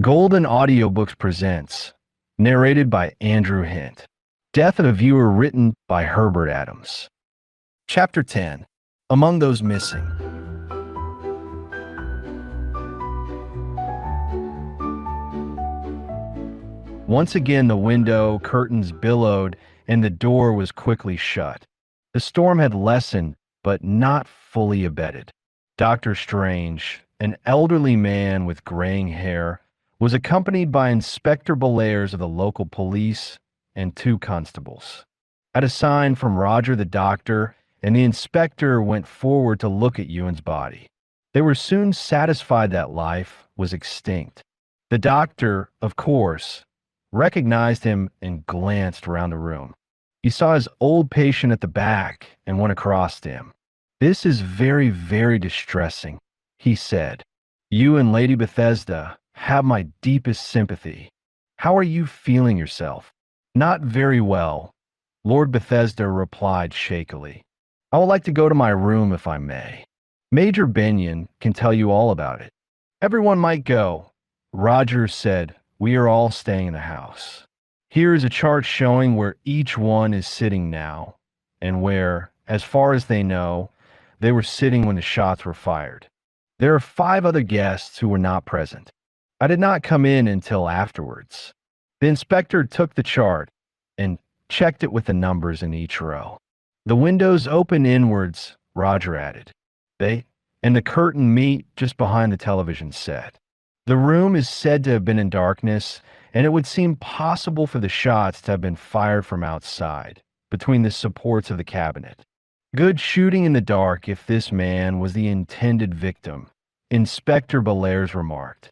Golden Audiobooks presents, narrated by Andrew Hint. Death of a Viewer written by Herbert Adams. Chapter 10. Among Those Missing. Once again the window curtains billowed and the door was quickly shut. The storm had lessened, but not fully abated. Dr. Strange, an elderly man with graying hair, was accompanied by Inspector Bellairs of the local police and two constables. At a sign from Roger the doctor, and the inspector went forward to look at Ewan's body. They were soon satisfied that life was extinct. The doctor, of course, recognized him and glanced around the room. He saw his old patient at the back and went across to him. "This is very, very distressing," he said. "You and Lady Bethesda have my deepest sympathy. How are you feeling yourself?" "Not very well," Lord Bethesda replied shakily. "I would like to go to my room if I may. Major Benyon can tell you all about it." "Everyone might go," Roger said. "We are all staying in the house. Here is a chart showing where each one is sitting now, and where, as far as they know, they were sitting when the shots were fired. There are 5 other guests who were not present. I did not come in until afterwards." The inspector took the chart and checked it with the numbers in each row. "The windows open inwards," Roger added. And the curtain meet just behind the television set. The room is said to have been in darkness, and it would seem possible for the shots to have been fired from outside, between the supports of the cabinet. Good shooting in the dark if this man was the intended victim, Inspector Bellairs remarked.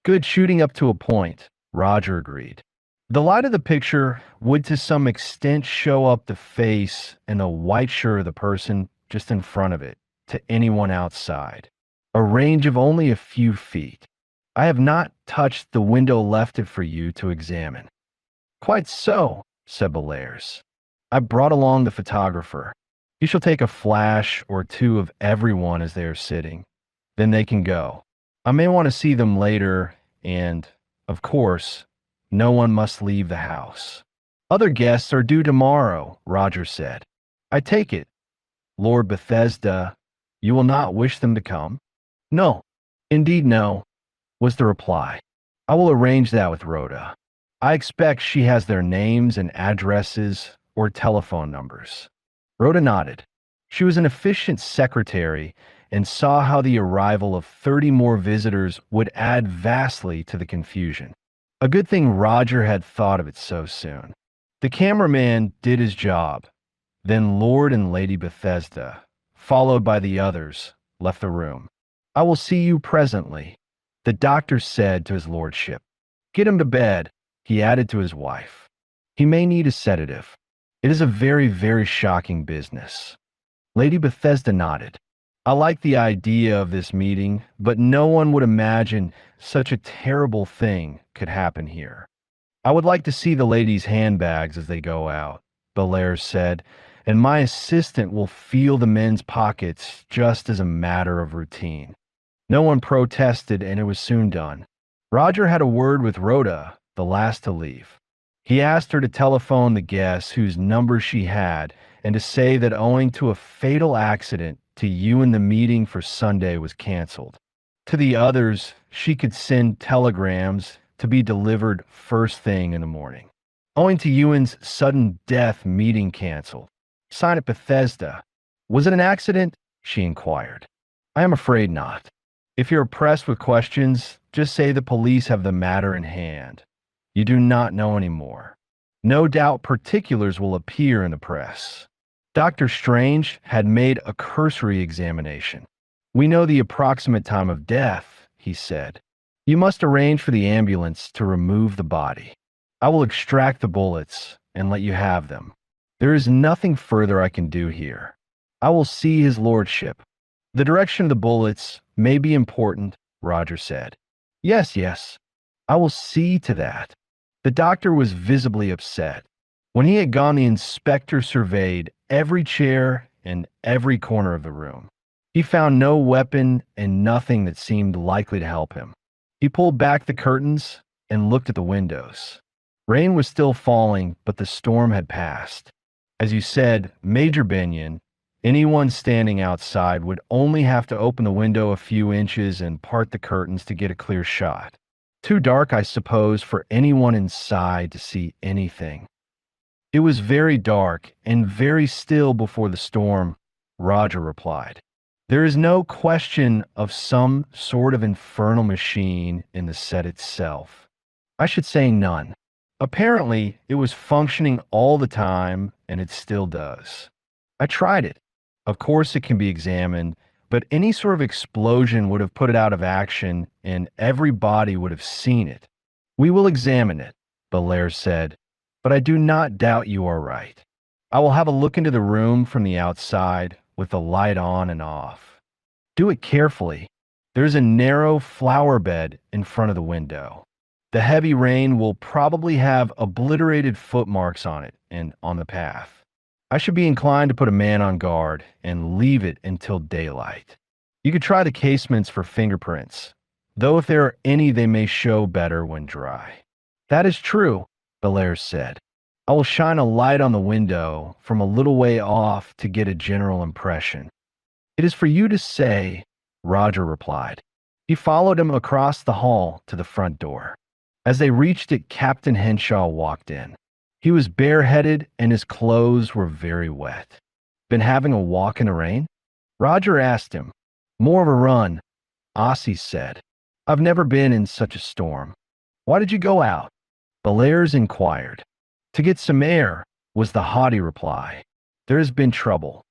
"Good shooting up to a point," Roger agreed. The light of the picture would to some extent show up the face and the white shirt of the person just in front of it to anyone outside. A range of only a few feet. "I have not touched the window left it for you to examine." "Quite so," said Bellairs. "I brought along the photographer. He shall take a flash or two of everyone as they are sitting. Then they can go. I may want to see them later, and, of course, no one must leave the house." "Other guests are due tomorrow," Roger said. "I take it, Lord Bethesda, you will not wish them to come?" "No, indeed no," was the reply. "I will arrange that with Rhoda. I expect she has their names and addresses or telephone numbers." Rhoda nodded. She was an efficient secretary and saw how the arrival of 30 more visitors would add vastly to the confusion. A good thing Roger had thought of it so soon. The cameraman did his job. Then Lord and Lady Bethesda, followed by the others, left the room. "I will see you presently," the doctor said to his lordship. "Get him to bed," he added to his wife. "He may need a sedative. It is a very, very shocking business." Lady Bethesda nodded. "I like the idea of this meeting, but no one would imagine such a terrible thing could happen here." "I would like to see the ladies' handbags as they go out," Bellairs said, "and my assistant will feel the men's pockets just as a matter of routine." No one protested, and it was soon done. Roger had a word with Rhoda, the last to leave. He asked her to telephone the guests whose number she had and to say that owing to a fatal accident to Ewan, the meeting for Sunday was canceled. To the others, she could send telegrams to be delivered first thing in the morning. Owing to Ewan's sudden death, meeting canceled. Sign it Bethesda. "Was it an accident?" she inquired. "I am afraid not. If you're pressed with questions, just say the police have the matter in hand. You do not know any more. No doubt particulars will appear in the press." Dr. Strange had made a cursory examination. "We know the approximate time of death," he said. "You must arrange for the ambulance to remove the body. I will extract the bullets and let you have them. There is nothing further I can do here. I will see his lordship." "The direction of the bullets may be important," Roger said. Yes, I will see to that." The doctor was visibly upset. When he had gone, the inspector surveyed every chair and every corner of the room. He found no weapon and nothing that seemed likely to help him. He pulled back the curtains and looked at the windows. Rain was still falling, but the storm had passed. As you said, Major Benyon, anyone standing outside would only have to open the window a few inches and part the curtains to get a clear shot. Too dark, I suppose, for anyone inside to see anything. It was very dark and very still before the storm, Roger replied. There is no question of some sort of infernal machine in the set itself. I should say none. Apparently, it was functioning all the time, and it still does. I tried it. Of course, it can be examined, but any sort of explosion would have put it out of action, and everybody would have seen it. We will examine it, Belair said, but I do not doubt you are right. I will have a look into the room from the outside with the light on and off. Do it carefully. There's a narrow flower bed in front of the window. The heavy rain will probably have obliterated footmarks on it and on the path. I should be inclined to put a man on guard and leave it until daylight. You could try the casements for fingerprints, though if there are any, they may show better when dry. That is true, Belair said. I will shine a light on the window from a little way off to get a general impression. It is for you to say, Roger replied. He followed him across the hall to the front door. As they reached it, Captain Henshaw walked in. He was bareheaded and his clothes were very wet. Been having a walk in the rain? Roger asked him. More of a run, Ossie said. I've never been in such a storm. Why did you go out? Bellairs inquired. To get some air, was the haughty reply. There has been trouble.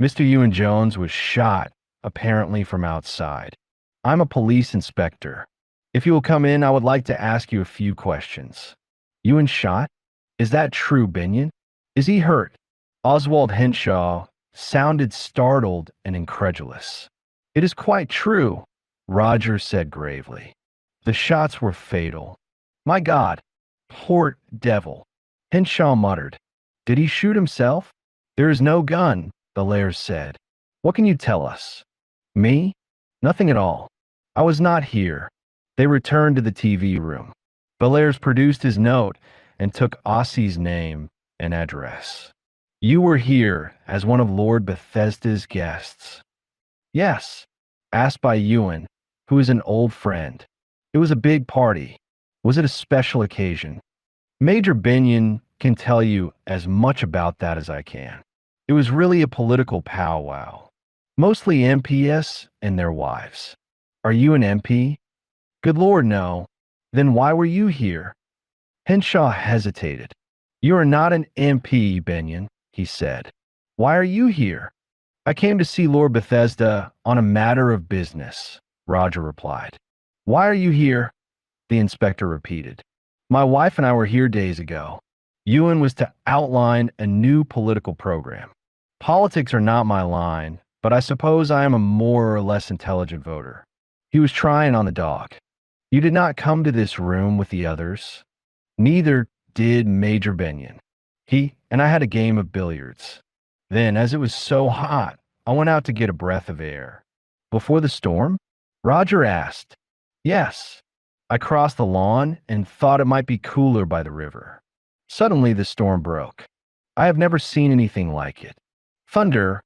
Mr. Ewan Jones was shot, apparently from outside. I'm a police inspector. If you will come in, I would like to ask you a few questions. Ewan shot? Is that true, Benyon? Is he hurt? Oswald Henshaw sounded startled and incredulous. It is quite true, Roger said gravely. The shots were fatal. My God, poor devil. Henshaw muttered. Did he shoot himself? There is no gun, Bellairs said. What can you tell us? Me? Nothing at all. I was not here. They returned to the TV room. Bellairs produced his note and took Ossie's name and address. You were here as one of Lord Bethesda's guests. Yes, asked by Ewan, who is an old friend. It was a big party. Was it a special occasion? Major Benyon can tell you as much about that as I can. It was really a political powwow. Mostly MPs and their wives. Are you an MP? Good Lord, no. Then why were you here? Henshaw hesitated. You are not an MP, Benyon, he said. Why are you here? I came to see Lord Bethesda on a matter of business, Roger replied. Why are you here? The inspector repeated. My wife and I were here days ago. Ewan was to outline a new political program. Politics are not my line, but I suppose I am a more or less intelligent voter. He was trying on the dog. You did not come to this room with the others. Neither did Major Benyon. He and I had a game of billiards. Then, as it was so hot, I went out to get a breath of air. Before the storm? Roger asked. Yes. I crossed the lawn and thought it might be cooler by the river. Suddenly the storm broke. I have never seen anything like it. Thunder,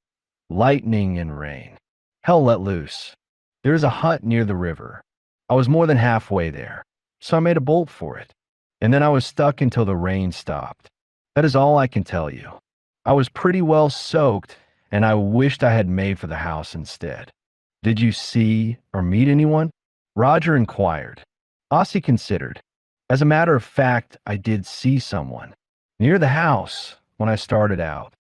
lightning, and rain. Hell let loose. There is a hut near the river. I was more than halfway there, so I made a bolt for it. And then I was stuck until the rain stopped. That is all I can tell you. I was pretty well soaked, and I wished I had made for the house instead. Did you see or meet anyone? Roger inquired. Ossie considered. As a matter of fact, I did see someone. Near the house, when I started out.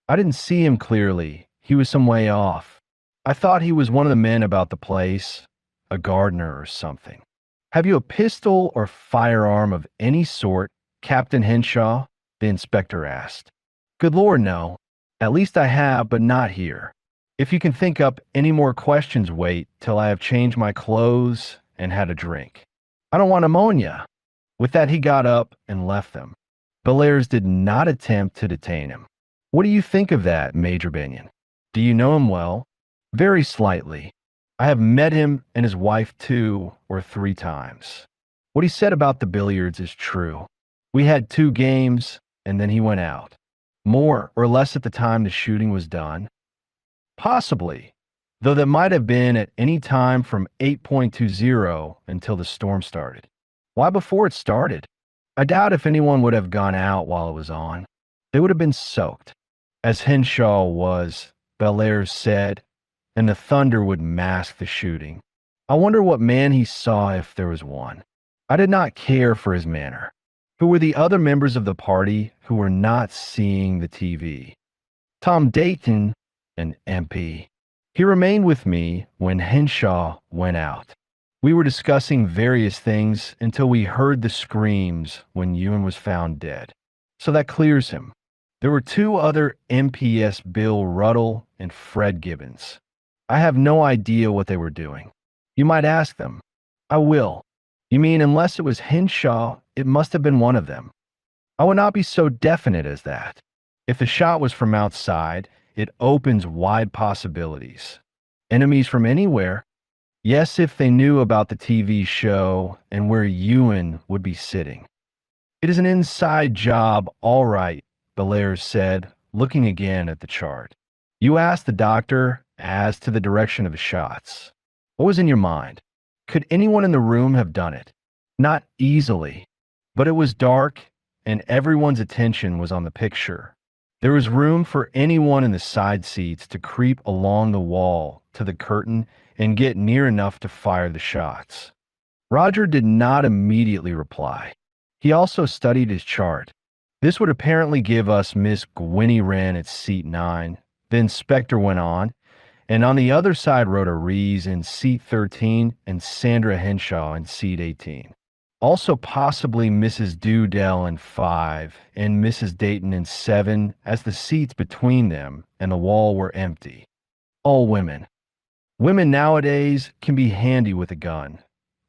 I didn't see him clearly. He was some way off. I thought he was one of the men about the place, a gardener or something. Have you a pistol or firearm of any sort, Captain Henshaw? The inspector asked. Good Lord, no. At least I have, but not here. If you can think up any more questions, wait till I have changed my clothes and had a drink. I don't want ammonia. With that, he got up and left them. Bellairs did not attempt to detain him. What do you think of that, Major Benyon? Do you know him well? Very slightly. I have met him and his wife 2 or 3 times. What he said about the billiards is true. We had 2 games, and then he went out. More or less at the time the shooting was done. Possibly, though that might have been at any time from 8:20 until the storm started. Why before it started? I doubt if anyone would have gone out while it was on. They would have been soaked. As Henshaw was, Bellairs said, and the thunder would mask the shooting. I wonder what man he saw if there was one. I did not care for his manner. Who were the other members of the party who were not seeing the TV? Tom Dayton, an MP. He remained with me when Henshaw went out. We were discussing various things until we heard the screams when Ewan was found dead. So that clears him. There were 2 other MPs, Bill Ruddle and Fred Gibbons. I have no idea what they were doing. You might ask them. I will. You mean unless it was Henshaw, it must have been one of them. I would not be so definite as that. If the shot was from outside, it opens wide possibilities. Enemies from anywhere. Yes, if they knew about the TV show and where Ewan would be sitting. It is an inside job, all right, Bellairs said, looking again at the chart. You asked the doctor as to the direction of the shots. What was in your mind? Could anyone in the room have done it? Not easily, but it was dark and everyone's attention was on the picture. There was room for anyone in the side seats to creep along the wall to the curtain and get near enough to fire the shots. Roger did not immediately reply. He also studied his chart. This would apparently give us Miss Gwynnie Wren at seat 9. The inspector went on, and on the other side Rhoda Rees in seat 13 and Sandra Henshaw in seat 18. Also possibly Mrs. Dewdell in 5 and Mrs. Dayton in 7, as the seats between them and the wall were empty. All women. Women nowadays can be handy with a gun,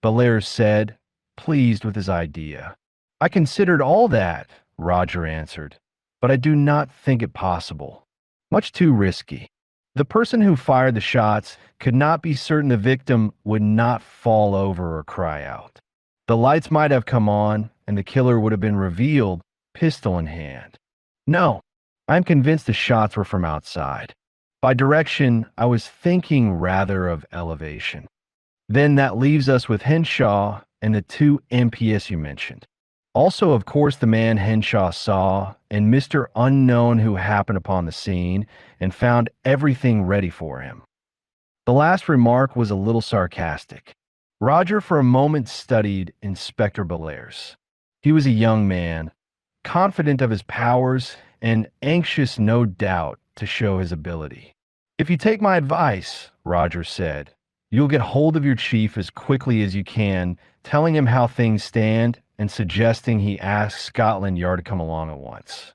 Bellairs said, pleased with his idea. I considered all that, Roger answered, but I do not think it possible. Much too risky. The person who fired the shots could not be certain the victim would not fall over or cry out. The lights might have come on, and the killer would have been revealed, pistol in hand. No, I'm convinced the shots were from outside. By direction, I was thinking rather of elevation. Then that leaves us with Henshaw and the 2 MPs you mentioned. Also, of course, the man Henshaw saw and Mr. Unknown who happened upon the scene and found everything ready for him. The last remark was a little sarcastic. Roger for a moment studied Inspector Bellairs. He was a young man, confident of his powers and anxious, no doubt, to show his ability. If you take my advice, Roger said, you'll get hold of your chief as quickly as you can, telling him how things stand and suggesting he ask Scotland Yard to come along at once.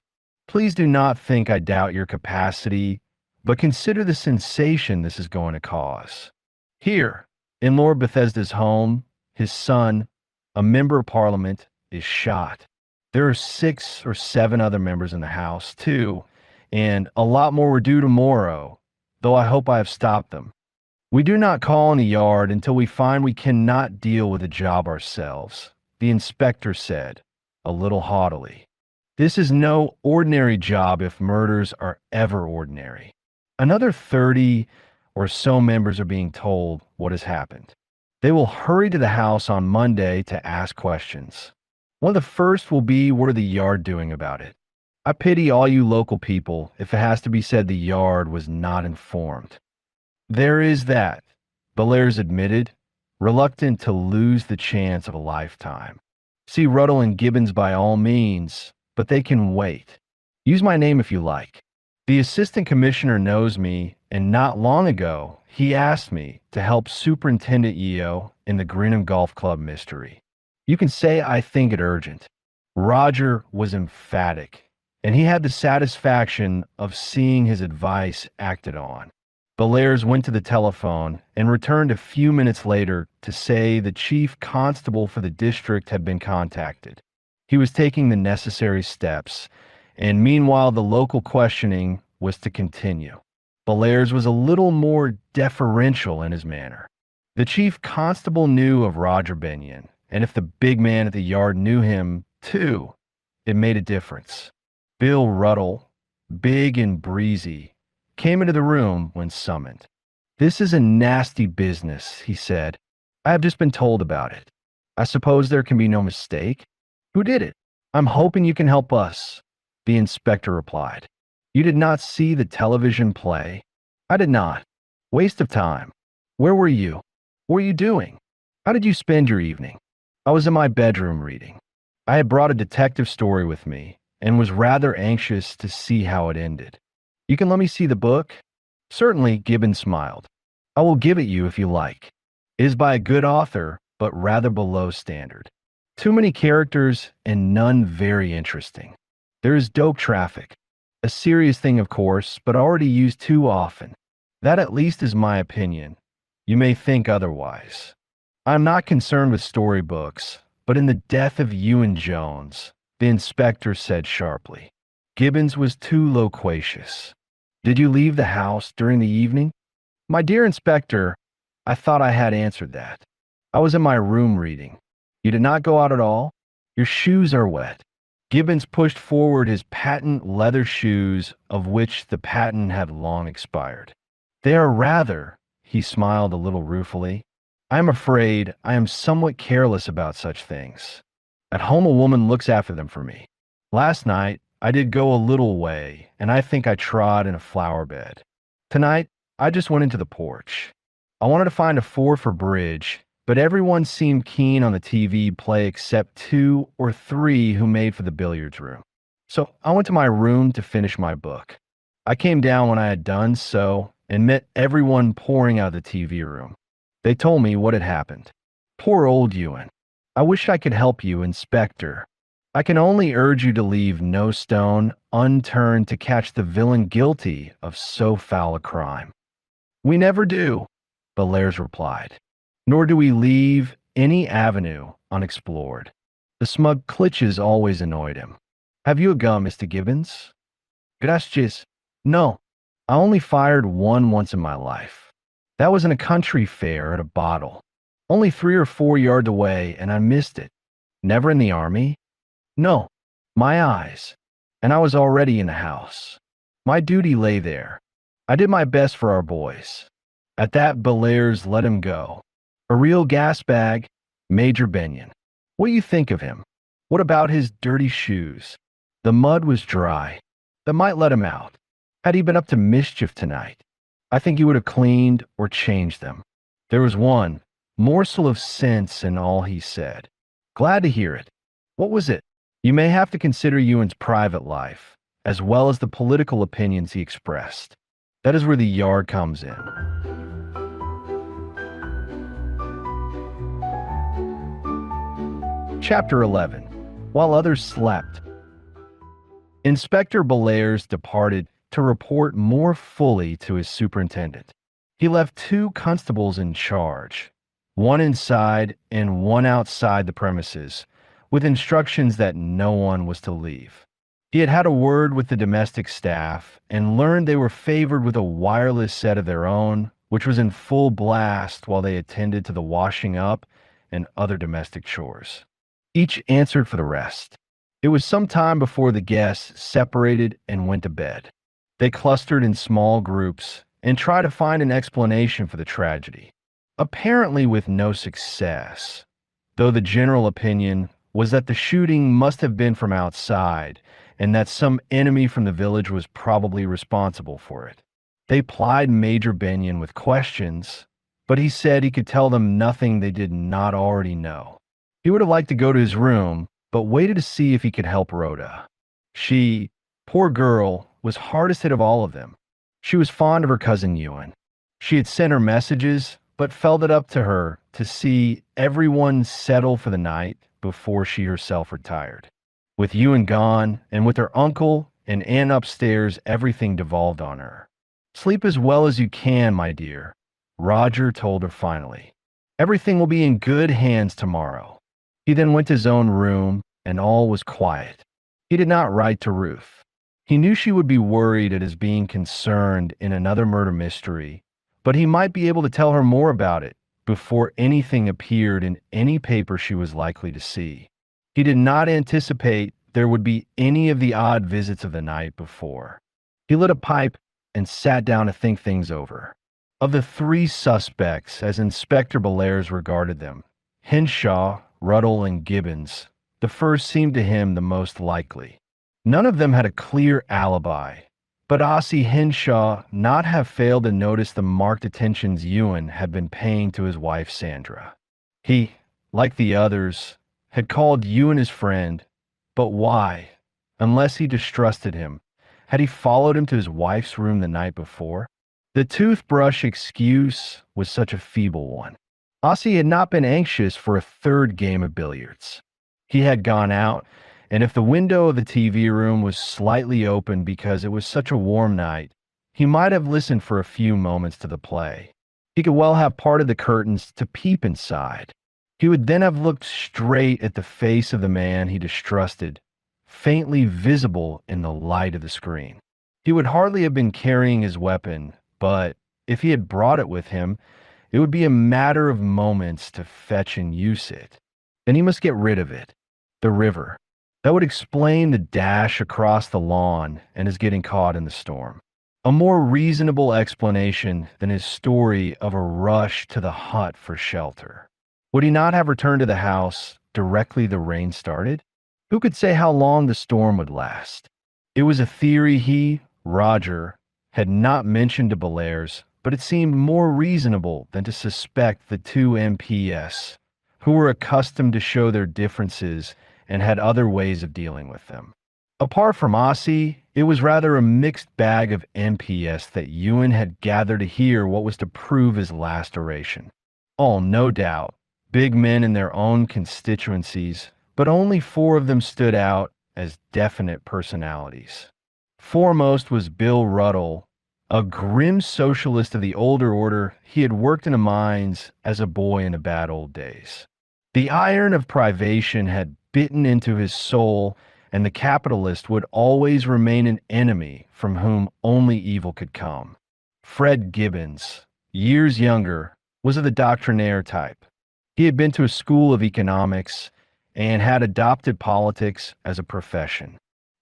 Please do not think I doubt your capacity, but consider the sensation this is going to cause. Here, in Lord Bethesda's home, his son, a member of Parliament, is shot. There are 6 or 7 other members in the house, too, and a lot more were due tomorrow, though I hope I have stopped them. We do not call in the yard until we find we cannot deal with the job ourselves, the inspector said, a little haughtily. This is no ordinary job if murders are ever ordinary. Another 30 or so members are being told what has happened. They will hurry to the house on Monday to ask questions. One of the first will be, what are the yard doing about it? I pity all you local people if it has to be said the yard was not informed. There is that, Bellairs admitted, reluctant to lose the chance of a lifetime. See Ruddle and Gibbons by all means, but they can wait. Use my name if you like. The assistant commissioner knows me, and not long ago, he asked me to help Superintendent Yeo in the Grinham Golf Club mystery. You can say I think it urgent. Roger was emphatic, and he had the satisfaction of seeing his advice acted on. Bellairs went to the telephone and returned a few minutes later to say the chief constable for the district had been contacted. He was taking the necessary steps, and meanwhile the local questioning was to continue. Bellairs was a little more deferential in his manner. The chief constable knew of Roger Benyon, and if the big man at the yard knew him, too, it made a difference. Bill Ruddle, big and breezy, came into the room when summoned. "This is a nasty business," he said. "I have just been told about it. I suppose there can be no mistake. Who did it?" "I'm hoping you can help us," the inspector replied. "You did not see the television play?" "I did not." "Waste of time. Where were you? What were you doing? How did you spend your evening?" "I was in my bedroom reading. I had brought a detective story with me and was rather anxious to see how it ended." "You can let me see the book?" "Certainly," Gibbons smiled. "I will give it you if you like. It is by a good author, but rather below standard. Too many characters and none very interesting. There is dope traffic. A serious thing, of course, but already used too often. That at least is my opinion. You may think otherwise. I am not concerned with storybooks, but in the death of Ewan Jones, the inspector said sharply. Gibbons was too loquacious. "Did you leave the house during the evening?" "My dear inspector, I thought I had answered that. I was in my room reading." "You did not go out at all? Your shoes are wet." Gibbons pushed forward his patent leather shoes, of which the patent had long expired. "They are rather," he smiled a little ruefully. "I am afraid I am somewhat careless about such things. At home a woman looks after them for me. Last night I did go a little way, and I think I trod in a flower bed. Tonight I just went into the porch. I wanted to find a four for bridge, but everyone seemed keen on the TV play except 2 or 3 who made for the billiards room. So I went to my room to finish my book. I came down when I had done so and met everyone pouring out of the TV room. They told me what had happened. Poor old Ewan. I wish I could help you, Inspector. I can only urge you to leave no stone unturned to catch the villain guilty of so foul a crime." "We never do," Bellairs replied. "Nor do we leave any avenue unexplored." The smug clitches always annoyed him. "Have you a gun, Mr. Gibbons?" "Gracias. No. I only fired one once in my life. That was in a country fair at a bottle. Only 3 or 4 yards away, and I missed it." "Never in the army?" "No. My eyes. And I was already in the house. My duty lay there. I did my best for our boys." At that, Bellairs let him go. "A real gas bag, Major Benyon. What do you think of him? What about his dirty shoes?" The mud was dry. That might let him out. Had he been up to mischief tonight, I think he would have cleaned or changed them. There was one morsel of sense in all he said. "Glad to hear it. What was it?" "You may have to consider Ewan's private life, as well as the political opinions he expressed. That is where the yard comes in." Chapter 11. While others slept. Inspector Bellairs departed to report more fully to his superintendent. He left 2 constables in charge, one inside and one outside the premises, with instructions that no one was to leave. He had had a word with the domestic staff and learned they were favored with a wireless set of their own, which was in full blast while they attended to the washing up and other domestic chores. Each answered for the rest. It was some time before the guests separated and went to bed. They clustered in small groups and tried to find an explanation for the tragedy, apparently with no success, though the general opinion was that the shooting must have been from outside and that some enemy from the village was probably responsible for it. They plied Major Benyon with questions, but he said he could tell them nothing they did not already know. He would have liked to go to his room, but waited to see if he could help Rhoda. She, poor girl, was hardest hit of all of them. She was fond of her cousin Ewan. She had sent her messages, but felt it up to her to see everyone settle for the night before she herself retired. With Ewan gone, and with her uncle and aunt upstairs, everything devolved on her. "Sleep as well as you can, my dear," Roger told her finally. "Everything will be in good hands tomorrow." He then went to his own room, and all was quiet. He did not write to Ruth. He knew she would be worried at his being concerned in another murder mystery, but he might be able to tell her more about it before anything appeared in any paper she was likely to see. He did not anticipate there would be any of the odd visits of the night before. He lit a pipe and sat down to think things over. Of the three suspects, as Inspector Bellairs regarded them, Henshaw, Ruddle, and Gibbons, the first seemed to him the most likely. None of them had a clear alibi, but Ossie Henshaw not have failed to notice the marked attentions Ewan had been paying to his wife Sandra. He, like the others, had called Ewan his friend, but why? Unless he distrusted him, had he followed him to his wife's room the night before? The toothbrush excuse was such a feeble one. Ossie had not been anxious for a third game of billiards. He had gone out, and if the window of the TV room was slightly open because it was such a warm night, he might have listened for a few moments to the play. He could well have parted the curtains to peep inside. He would then have looked straight at the face of the man he distrusted, faintly visible in the light of the screen. He would hardly have been carrying his weapon, but if he had brought it with him, it would be a matter of moments to fetch and use it. Then he must get rid of it. The river. That would explain the dash across the lawn and his getting caught in the storm. A more reasonable explanation than his story of a rush to the hut for shelter. Would he not have returned to the house directly the rain started? Who could say how long the storm would last? It was a theory he, Roger, had not mentioned to Bellairs, but it seemed more reasonable than to suspect the two MPS, who were accustomed to show their differences and had other ways of dealing with them. Apart from Ossie, it was rather a mixed bag of MPS that Ewan had gathered to hear what was to prove his last oration. All, no doubt, big men in their own constituencies, but only four of them stood out as definite personalities. Foremost was Bill Ruddle, a grim socialist of the older order. He had worked in the mines as a boy in the bad old days. The iron of privation had bitten into his soul, and the capitalist would always remain an enemy from whom only evil could come. Fred Gibbons, years younger, was of the doctrinaire type. He had been to a school of economics and had adopted politics as a profession.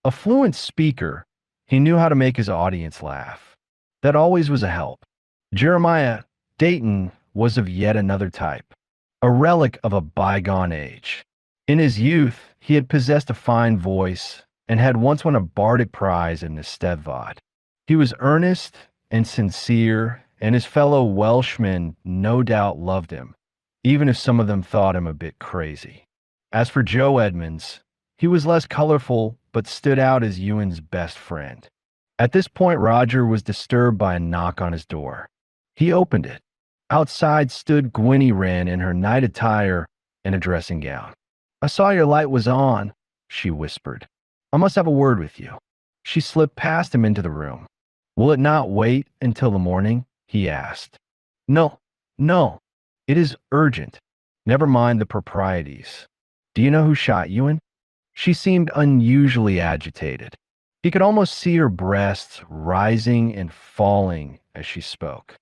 A fluent speaker, he knew how to make his audience laugh. That always was a help. Jeremiah Dayton was of yet another type, a relic of a bygone age. In his youth, he had possessed a fine voice and had once won a bardic prize in the Stevod. He was earnest and sincere, and his fellow Welshmen no doubt loved him, even if some of them thought him a bit crazy. As for Joe Edmonds, he was less colorful but stood out as Ewan's best friend. At this point, Roger was disturbed by a knock on his door. He opened it. Outside stood Gwenny Wren in her night attire and a dressing gown. "I saw your light was on," she whispered. "I must have a word with you." She slipped past him into the room. "Will it not wait until the morning?" he asked. No. It is urgent. Never mind the proprieties. Do you know who shot Ewan?" She seemed unusually agitated. He could almost see her breasts rising and falling as she spoke.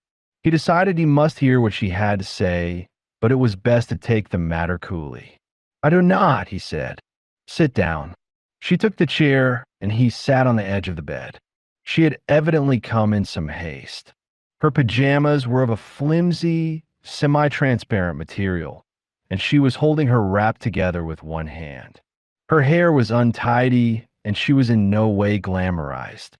He decided he must hear what she had to say, but it was best to take the matter coolly. "I do not," he said. "Sit down." She took the chair, and he sat on the edge of the bed. She had evidently come in some haste. Her pajamas were of a flimsy, semi-transparent material, and she was holding her wrapped together with one hand. Her hair was untidy, and she was in no way glamorized.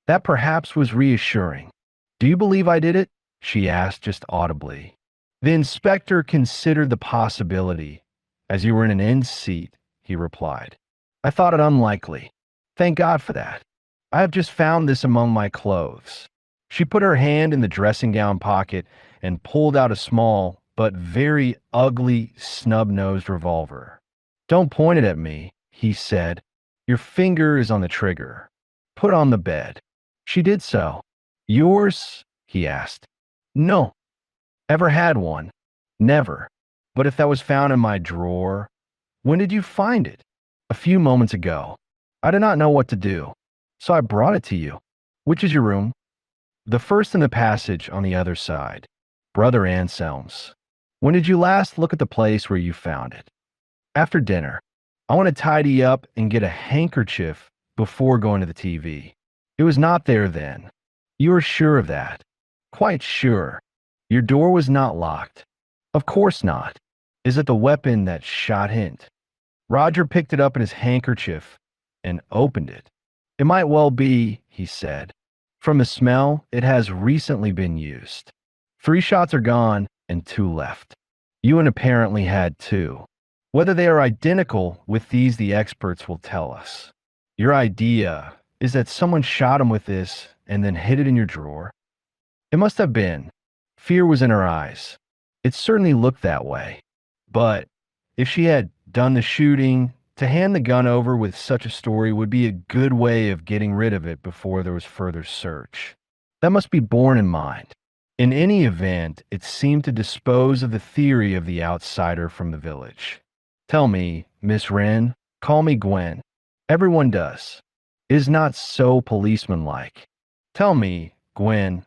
That perhaps was reassuring. "Do you believe I did it?" she asked just audibly. The inspector considered the possibility. "As you were in an end seat," he replied. "I thought it unlikely. Thank God for that. I have just found this among my clothes." She put her hand in the dressing gown pocket and pulled out a small but very ugly snub-nosed revolver. "Don't point it at me," he said. "Your finger is on the trigger. Put on the bed." She did so. "Yours?" he asked. "No. Ever had one?" "Never. But if that was found in my drawer, when did you find it?" "A few moments ago. I did not know what to do. so I brought it to you. Which is your room? The first in the passage on the other side. Brother Anselm's. When did you last look at the place where you found it? After dinner. I want to tidy up and get a handkerchief before going to the TV. It was not there then. You are sure of that? Quite sure. Your door was not locked. Of course not. Is it the weapon that shot Hint? Roger picked it up in his handkerchief and opened it. It might well be, he said. From the smell, it has recently been used. 3 shots are gone and 2 left. Ewan apparently had 2. Whether they are identical with these, the experts will tell us. Your idea is that someone shot him with this and then hid it in your drawer? It must have been. Fear was in her eyes. It certainly looked that way. But if she had done the shooting, to hand the gun over with such a story would be a good way of getting rid of it before there was further search. That must be borne in mind. In any event, it seemed to dispose of the theory of the outsider from the village. Tell me, Miss Wren, call me Gwen. Everyone does. It is not so policeman-like. Tell me, Gwen,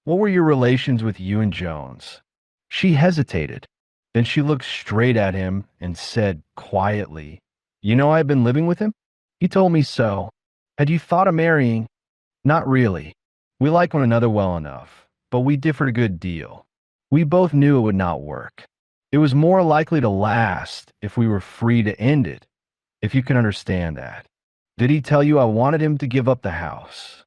what were your relations with Ewan Jones? She hesitated. Then she looked straight at him and said quietly, You know I've been living with him? He told me so. Had you thought of marrying? Not really. We like one another well enough, but we differed a good deal. We both knew it would not work. It was more likely to last if we were free to end it, if you can understand that. Did he tell you I wanted him to give up the house?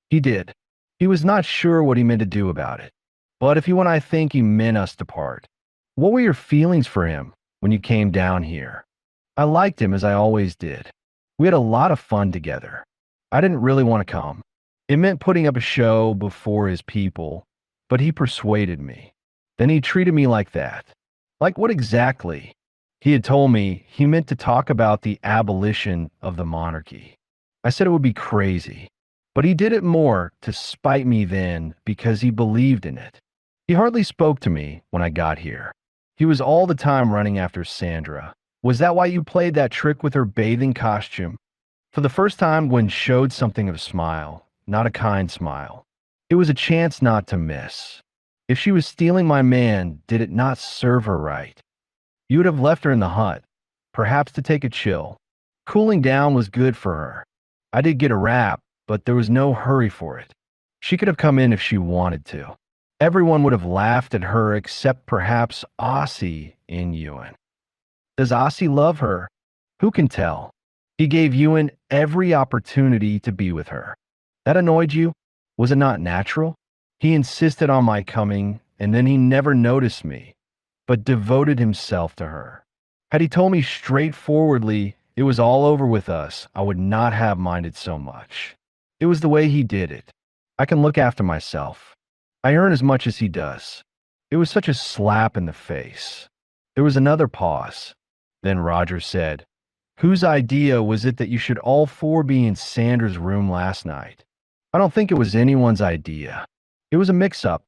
He did. He was not sure what he meant to do about it. But if you and I think he meant us to part. What were your feelings for him when you came down here? I liked him as I always did. We had a lot of fun together. I didn't really want to come. It meant putting up a show before his people, but he persuaded me. Then he treated me like that. Like what exactly? He had told me he meant to talk about the abolition of the monarchy. I said it would be crazy, but he did it more to spite me than because he believed in it. He hardly spoke to me when I got here. He was all the time running after Sandra. Was that why you played that trick with her bathing costume? For the first time, Gwen showed something of a smile, not a kind smile. It was a chance not to miss. If she was stealing my man, did it not serve her right? You would have left her in the hut, perhaps to take a chill. Cooling down was good for her. I did get a wrap, but there was no hurry for it. She could have come in if she wanted to. Everyone would have laughed at her except perhaps Aussie in Ewan. Does Aussie love her? Who can tell? He gave Ewan every opportunity to be with her. That annoyed you? Was it not natural? He insisted on my coming, and then he never noticed me, but devoted himself to her. Had he told me straightforwardly it was all over with us, I would not have minded so much. It was the way he did it. I can look after myself. I earn as much as he does. It was such a slap in the face. There was another pause. Then Roger said, Whose idea was it that you should all 4 be in Sandra's room last night? I don't think it was anyone's idea. It was a mix-up.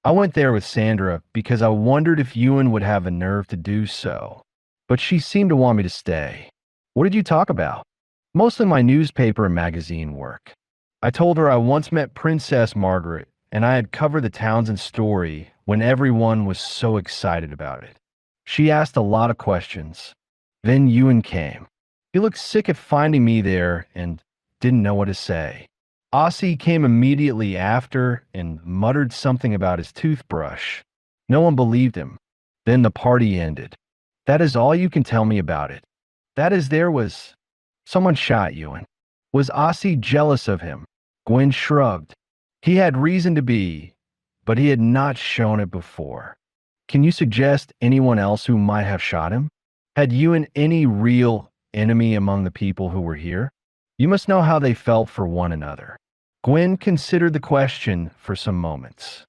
I went there with Sandra because I wondered if Ewan would have the nerve to do so. But she seemed to want me to stay. What did you talk about? Mostly my newspaper and magazine work. I told her I once met Princess Margaret, and I had covered the Townsend story when everyone was so excited about it. She asked a lot of questions. Then Ewan came. He looked sick at finding me there and didn't know what to say. Aussie came immediately after and muttered something about his toothbrush. No one believed him. Then the party ended. That is all you can tell me about it. That is, there was... Someone shot Ewan. Was Aussie jealous of him? Gwen shrugged. He had reason to be, but he had not shown it before. Can you suggest anyone else who might have shot him? Had Ewan any real enemy among the people who were here? You must know how they felt for one another. Gwen considered the question for some moments.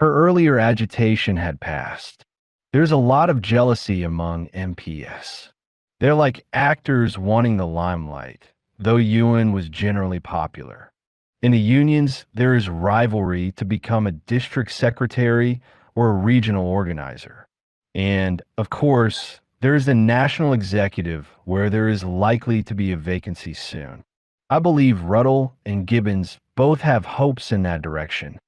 Her earlier agitation had passed. There's a lot of jealousy among MPS. They're like actors wanting the limelight, though Ewan was generally popular. In the unions, there is rivalry to become a district secretary or a regional organizer. And, of course, there is the national executive where there is likely to be a vacancy soon. I believe Ruddle and Gibbons both have hopes in that direction.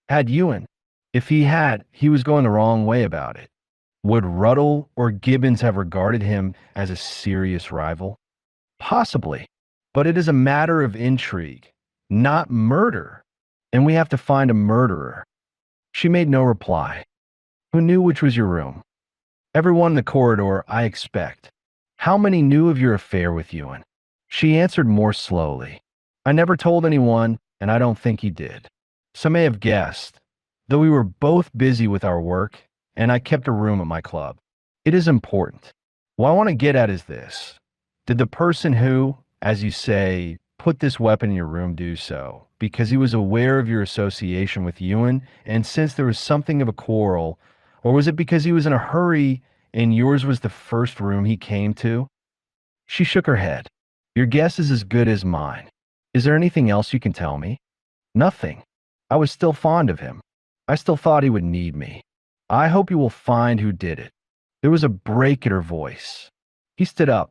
Had Ewan. If he had, he was going the wrong way about it. Would Ruddle or Gibbons have regarded him as a serious rival? Possibly. But it is a matter of intrigue, not murder. And we have to find a murderer. She made no reply. Who knew which was your room? Everyone in the corridor, I expect. How many knew of your affair with Ewan? She answered more slowly. I never told anyone, and I don't think he did. Some may have guessed, though we were both busy with our work, and I kept a room at my club. It is important. What I want to get at is this. Did the person who, as you say, put this weapon in your room do so because he was aware of your association with Ewan and since there was something of a quarrel, or was it because he was in a hurry and yours was the first room he came to? She shook her head. Your guess is as good as mine. Is there anything else you can tell me? Nothing. I was still fond of him. I still thought he would need me. I hope you will find who did it. There was a break in her voice. He stood up.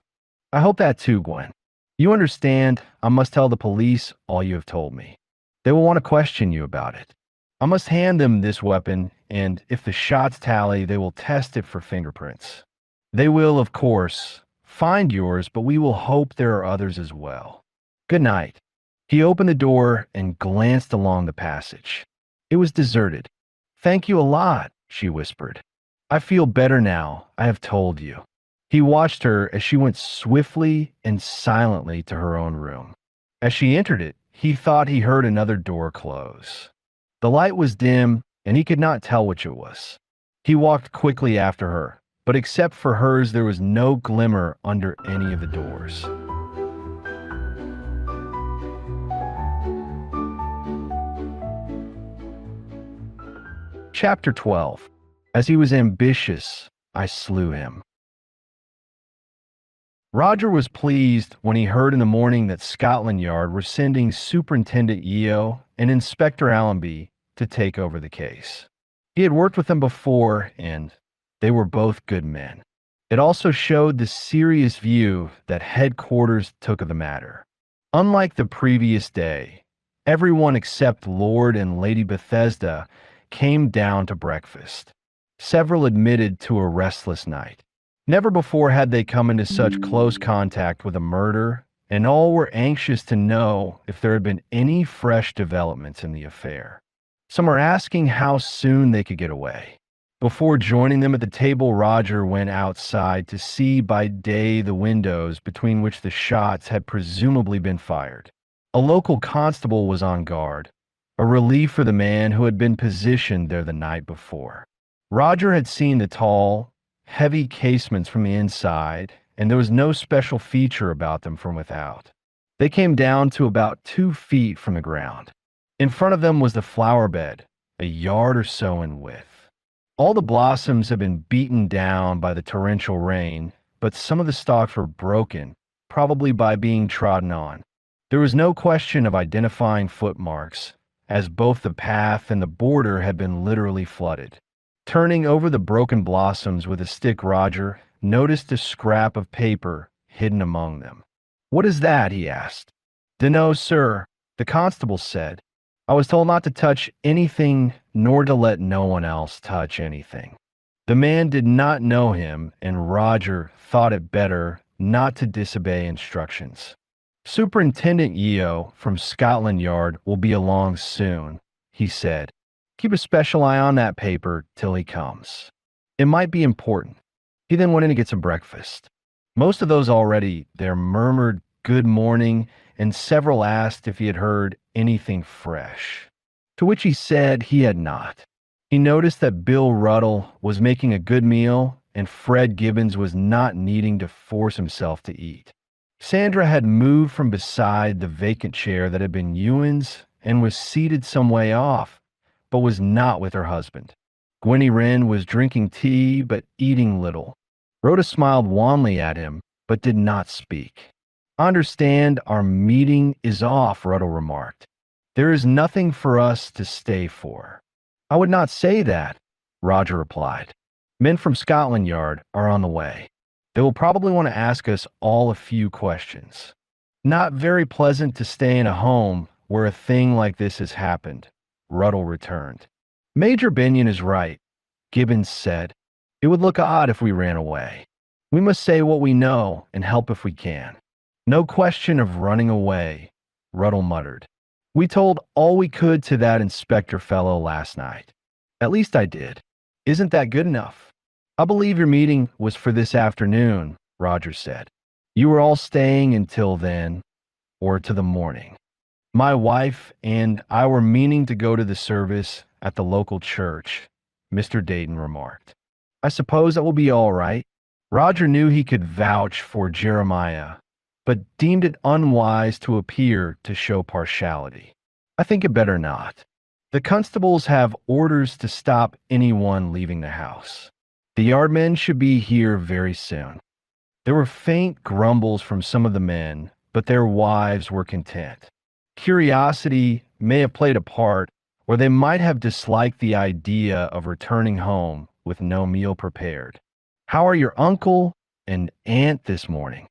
I hope that too, Gwen. You understand, I must tell the police all you have told me. They will want to question you about it. I must hand them this weapon, and if the shots tally, they will test it for fingerprints. They will, of course, find yours, but we will hope there are others as well. Good night. He opened the door and glanced along the passage. It was deserted. Thank you a lot, she whispered. I feel better now, I have told you. He watched her as she went swiftly and silently to her own room. As she entered it, he thought he heard another door close. The light was dim, and he could not tell which it was. He walked quickly after her, but except for hers, there was no glimmer under any of the doors. Chapter 12. As he was ambitious, I slew him. Roger was pleased when he heard in the morning that Scotland Yard were sending Superintendent Yeo and Inspector Allenby to take over the case. He had worked with them before, and they were both good men. It also showed the serious view that headquarters took of the matter. Unlike the previous day, everyone except Lord and Lady Bethesda came down to breakfast. Several admitted to a restless night. Never before had they come into such close contact with a murder, and all were anxious to know if there had been any fresh developments in the affair. Some are asking how soon they could get away. Before joining them at the table, Roger went outside to see by day the windows between which the shots had presumably been fired. A local constable was on guard, a relief for the man who had been positioned there the night before. Roger had seen the tall, heavy casements from the inside, and there was no special feature about them from without. They came down to about 2 feet from the ground. In front of them was the flower bed, a yard or so in width. All the blossoms had been beaten down by the torrential rain, but some of the stalks were broken, probably by being trodden on. There was no question of identifying footmarks, as both the path and the border had been literally flooded. Turning over the broken blossoms with a stick, Roger noticed a scrap of paper hidden among them. What is that? He asked. Dunno, sir, the constable said. I was told not to touch anything, nor to let no one else touch anything. The man did not know him, and Roger thought it better not to disobey instructions. Superintendent Yeo from Scotland Yard will be along soon, he said. Keep a special eye on that paper till he comes. It might be important. He then went in to get some breakfast. Most of those already there murmured good morning, and several asked if he had heard anything fresh, to which he said he had not. He noticed that Bill Ruddle was making a good meal, and Fred Gibbons was not needing to force himself to eat. Sandra had moved from beside the vacant chair that had been Ewan's and was seated some way off, but was not with her husband. Gwenny Wren was drinking tea, but eating little. Rhoda smiled wanly at him, but did not speak. I understand our meeting is off, Ruddle remarked. There is nothing for us to stay for. I would not say that, Roger replied. Men from Scotland Yard are on the way. They will probably want to ask us all a few questions. Not very pleasant to stay in a home where a thing like this has happened, Ruddle returned. Major Binion is right, Gibbons said. It would look odd if we ran away. We must say what we know and help if we can. No question of running away, Ruddle muttered. We told all we could to that inspector fellow last night. At least I did. Isn't that good enough? I believe your meeting was for this afternoon, Roger said. You were all staying until then, or to the morning. My wife and I were meaning to go to the service at the local church, Mr. Dayton remarked. I suppose that will be all right. Roger knew he could vouch for Jeremiah, but deemed it unwise to appear to show partiality. I think it better not. The constables have orders to stop anyone leaving the house. The yardmen should be here very soon. There were faint grumbles from some of the men, but their wives were content. Curiosity may have played a part, or they might have disliked the idea of returning home with no meal prepared. How are your uncle and aunt this morning?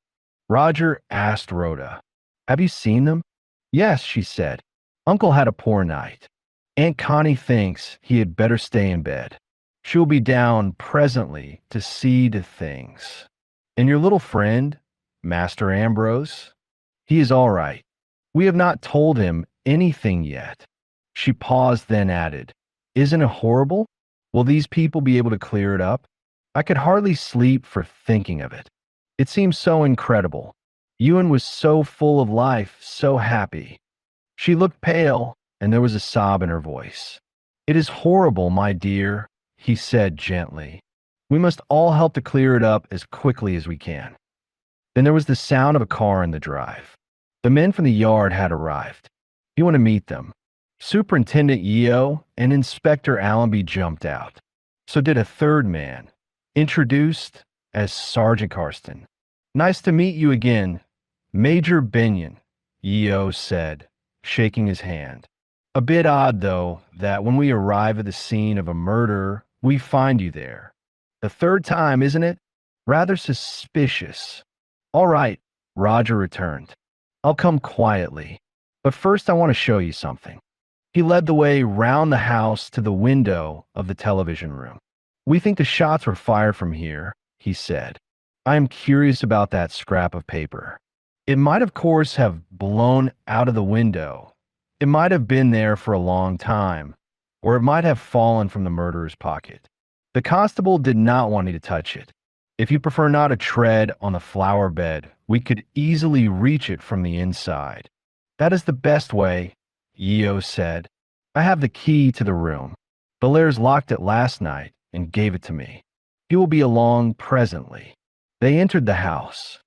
Roger asked Rhoda. Have you seen them? Yes, she said. Uncle had a poor night. Aunt Connie thinks he had better stay in bed. She'll be down presently to see to things. And your little friend, Master Ambrose? He is all right. We have not told him anything yet. She paused, then added, Isn't it horrible? Will these people be able to clear it up? I could hardly sleep for thinking of it. It seems so incredible. Ewan was so full of life, so happy. She looked pale, and there was a sob in her voice. It is horrible, my dear, he said gently. We must all help to clear it up as quickly as we can. Then there was the sound of a car in the drive. The men from the yard had arrived. You want to meet them. Superintendent Yeo and Inspector Allenby jumped out. So did a third man, introduced as Sergeant Carston. Nice to meet you again, Major Binion, Yeo said, shaking his hand. A bit odd, though, that when we arrive at the scene of a murder, we find you there. The third time, isn't it? Rather suspicious. All right, Roger returned. I'll come quietly, but first I want to show you something. He led the way round the house to the window of the television room. We think the shots were fired from here, he said. I am curious about that scrap of paper. It might, of course, have blown out of the window. It might have been there for a long time, or it might have fallen from the murderer's pocket. The constable did not want me to touch it. If you prefer not to tread on the flower bed, we could easily reach it from the inside. That is the best way, Yeo said. I have the key to the room. Bellairs locked it last night and gave it to me. He will be along presently. They entered the house.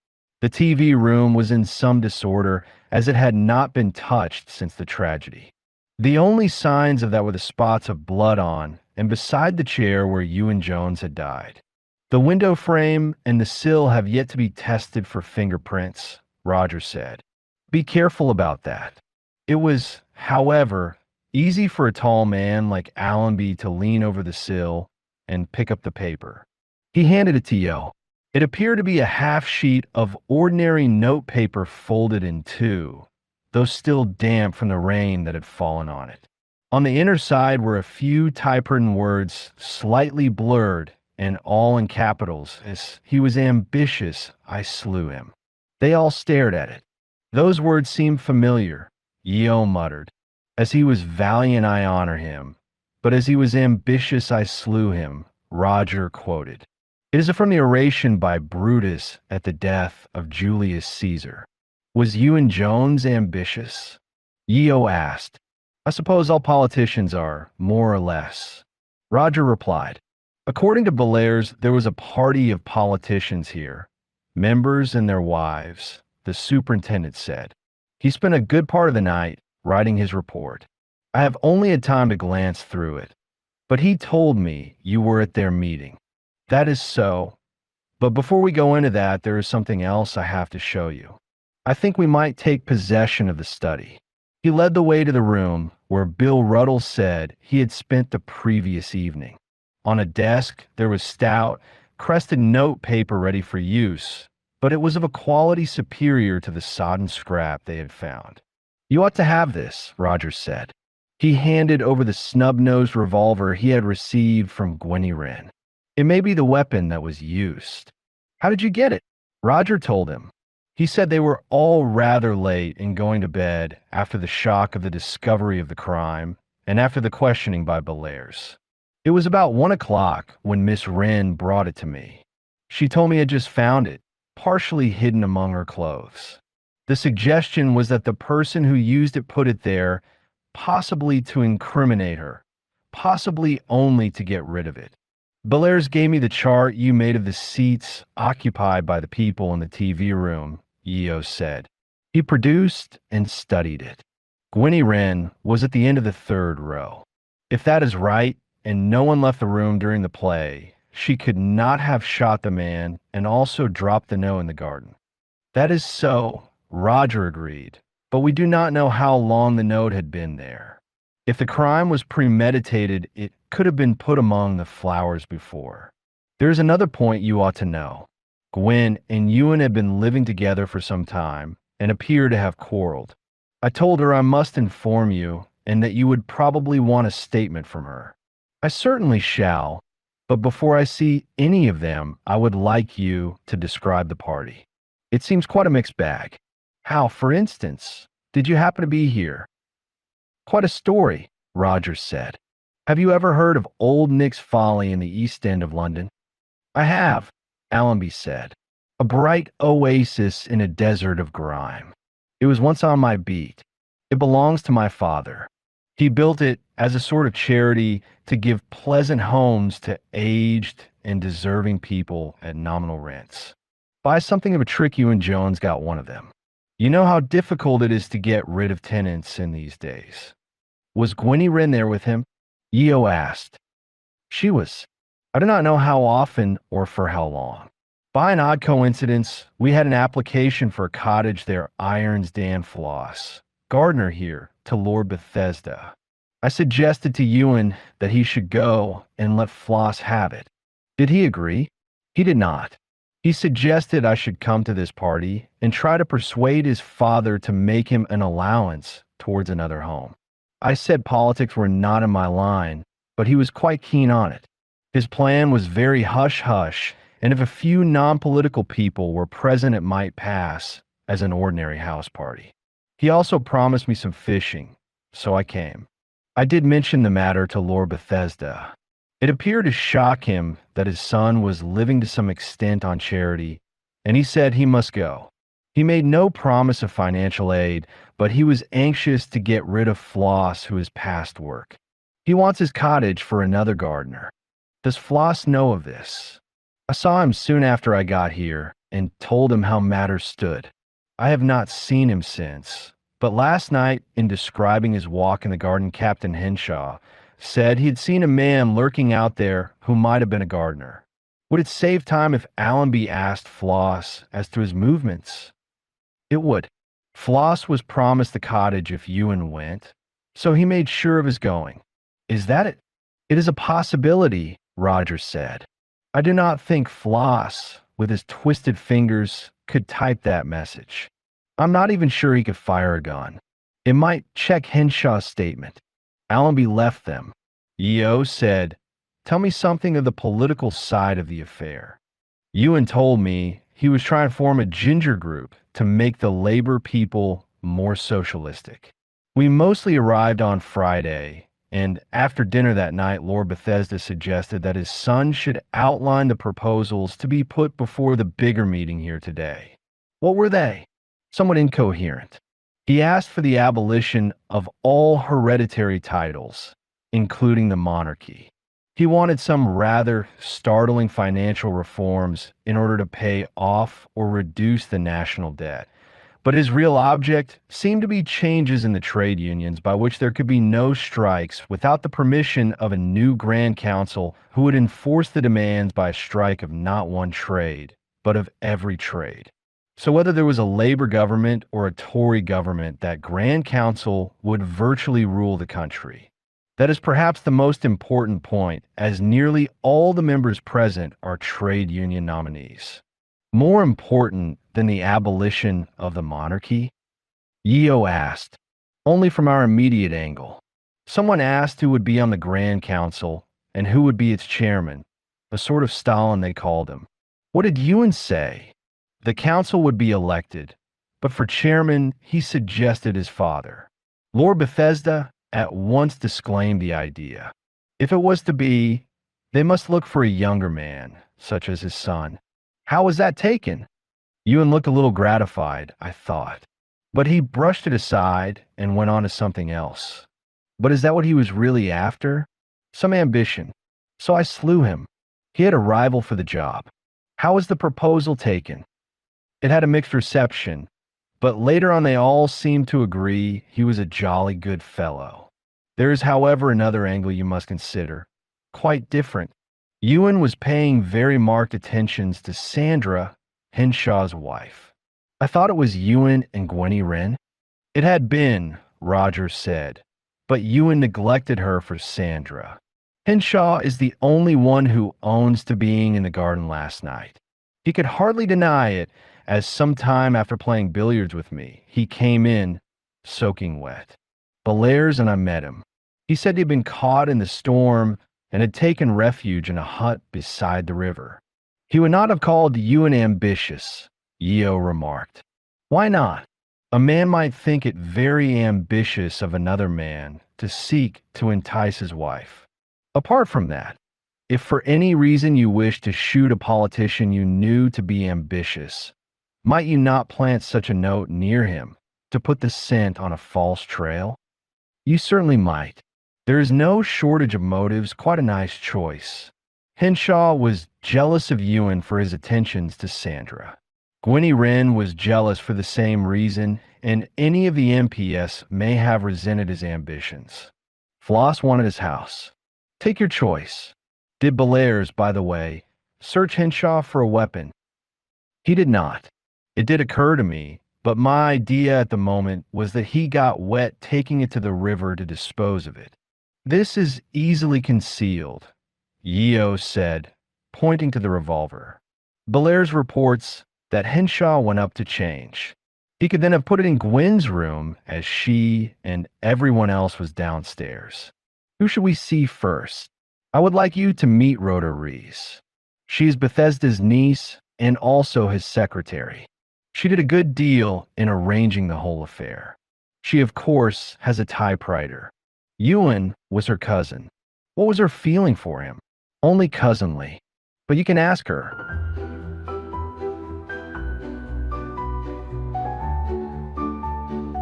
The TV room was in some disorder, as it had not been touched since the tragedy. The only signs of that were the spots of blood on and beside the chair where Ewan Jones had died. The window frame and the sill have yet to be tested for fingerprints, Roger said. Be careful about that. It was, however, easy for a tall man like Allenby to lean over the sill and pick up the paper. He handed it to Yeo. It appeared to be a half sheet of ordinary notepaper folded in two, though still damp from the rain that had fallen on it. On the inner side were a few typewritten words, slightly blurred and all in capitals, as he was ambitious, I slew him. They all stared at it. Those words seemed familiar, Yeo muttered. As he was valiant, I honor him, but as he was ambitious, I slew him, Roger quoted. It is from the oration by Brutus at the death of Julius Caesar. Was Ewan Jones ambitious? Yeo asked. I suppose all politicians are, more or less. Roger replied. According to Bellairs, there was a party of politicians here, members and their wives, the superintendent said. He spent a good part of the night writing his report. I have only had time to glance through it, but he told me you were at their meeting. That is so, but before we go into that, there is something else I have to show you. I think we might take possession of the study. He led the way to the room where Bill Ruddle said he had spent the previous evening. On a desk, there was stout, crested note paper ready for use, but it was of a quality superior to the sodden scrap they had found. You ought to have this, Roger said. He handed over the snub-nosed revolver he had received from Gwenny Wren. It may be the weapon that was used. How did you get it? Roger told him. He said they were all rather late in going to bed after the shock of the discovery of the crime and after the questioning by Bellairs. It was about 1 o'clock when Miss Wren brought it to me. She told me I had just found it, partially hidden among her clothes. The suggestion was that the person who used it put it there, possibly to incriminate her, possibly only to get rid of it. Bellairs gave me the chart you made of the seats occupied by the people in the TV room, Yeo said. He produced and studied it. Gwenny Wren was at the end of the third row. If that is right, and no one left the room during the play, she could not have shot the man and also dropped the note in the garden. That is so, Roger agreed, but we do not know how long the note had been there. If the crime was premeditated, it could have been put among the flowers before. There is another point you ought to know. Gwen and Ewan had been living together for some time and appear to have quarreled. I told her I must inform you and that you would probably want a statement from her. I certainly shall, but before I see any of them, I would like you to describe the party. It seems quite a mixed bag. How, for instance, did you happen to be here? Quite a story, Roger said. Have you ever heard of Old Nick's Folly in the East End of London? I have, Allenby said. A bright oasis in a desert of grime. It was once on my beat. It belongs to my father. He built it as a sort of charity to give pleasant homes to aged and deserving people at nominal rents. By something of a trick, you and Jones got one of them. You know how difficult it is to get rid of tenants in these days. Was Gwenny Wren there with him? Yeo asked. She was. I do not know how often or for how long. By an odd coincidence, we had an application for a cottage there, Irons Dan Floss, gardener here, to Lord Bethesda. I suggested to Ewan that he should go and let Floss have it. Did he agree? He did not. He suggested I should come to this party and try to persuade his father to make him an allowance towards another home. I said politics were not in my line, but he was quite keen on it. His plan was very hush-hush, and if a few non-political people were present it might pass as an ordinary house party. He also promised me some fishing, so I came. I did mention the matter to Lord Bethesda. It appeared to shock him that his son was living to some extent on charity, and he said he must go. He made no promise of financial aid, but he was anxious to get rid of Floss, who is past work. He wants his cottage for another gardener. Does Floss know of this? I saw him soon after I got here and told him how matters stood. I have not seen him since, but last night, in describing his walk in the garden, Captain Henshaw said he had seen a man lurking out there who might have been a gardener. Would it save time if Allenby asked Floss as to his movements? It would. Floss was promised the cottage if Ewan went, so he made sure of his going. Is that it? It is a possibility, Roger said. I do not think Floss, with his twisted fingers, could type that message. I'm not even sure he could fire a gun. It might check Henshaw's statement. Allenby left them. Yeo said, "Tell me something of the political side of the affair." Ewan told me he was trying to form a ginger group to make the labor people more socialistic. We mostly arrived on Friday, and after dinner that night, Lord Bethesda suggested that his son should outline the proposals to be put before the bigger meeting here today. What were they? Somewhat incoherent. He asked for the abolition of all hereditary titles, including the monarchy. He wanted some rather startling financial reforms in order to pay off or reduce the national debt. But his real object seemed to be changes in the trade unions by which there could be no strikes without the permission of a new Grand Council who would enforce the demands by a strike of not one trade, but of every trade. So whether there was a Labor government or a Tory government, that Grand Council would virtually rule the country. That is perhaps the most important point, as nearly all the members present are trade union nominees. More important than the abolition of the monarchy? Yeo asked, only from our immediate angle. Someone asked who would be on the Grand Council and who would be its chairman, a sort of Stalin they called him. What did Ewan say? The council would be elected, but for chairman, he suggested his father. Lord Bethesda at once disclaimed the idea. If it was to be, they must look for a younger man, such as his son. How was that taken? Ewan looked a little gratified, I thought. But he brushed it aside and went on to something else. But is that what he was really after? Some ambition. So I slew him. He had a rival for the job. How was the proposal taken? It had a mixed reception, but later on they all seemed to agree he was a jolly good fellow. There is, however, another angle you must consider. Quite different. Ewan was paying very marked attentions to Sandra, Henshaw's wife. I thought it was Ewan and Gwenny Wren. It had been, Roger said, but Ewan neglected her for Sandra. Henshaw is the only one who owns to being in the garden last night. He could hardly deny it, as some time after playing billiards with me, he came in, soaking wet. Bellairs and I met him. He said he'd been caught in the storm and had taken refuge in a hut beside the river. He would not have called Ewan ambitious, Yeo remarked. Why not? A man might think it very ambitious of another man to seek to entice his wife. Apart from that, if for any reason you wished to shoot a politician you knew to be ambitious, might you not plant such a note near him to put the scent on a false trail? You certainly might. There is no shortage of motives, quite a nice choice. Henshaw was jealous of Ewan for his attentions to Sandra. Gwenny Wren was jealous for the same reason, and any of the MPS may have resented his ambitions. Floss wanted his house. Take your choice. Did Bellairs, by the way, search Henshaw for a weapon? He did not. It did occur to me, but my idea at the moment was that he got wet taking it to the river to dispose of it. This is easily concealed, Yeo said, pointing to the revolver. Bellairs reports that Henshaw went up to change. He could then have put it in Gwen's room as she and everyone else was downstairs. Who should we see first? I would like you to meet Rhoda Rees. She is Bethesda's niece and also his secretary. She did a good deal in arranging the whole affair. She, of course, has a typewriter. Ewan was her cousin. What was her feeling for him? Only cousinly. But you can ask her.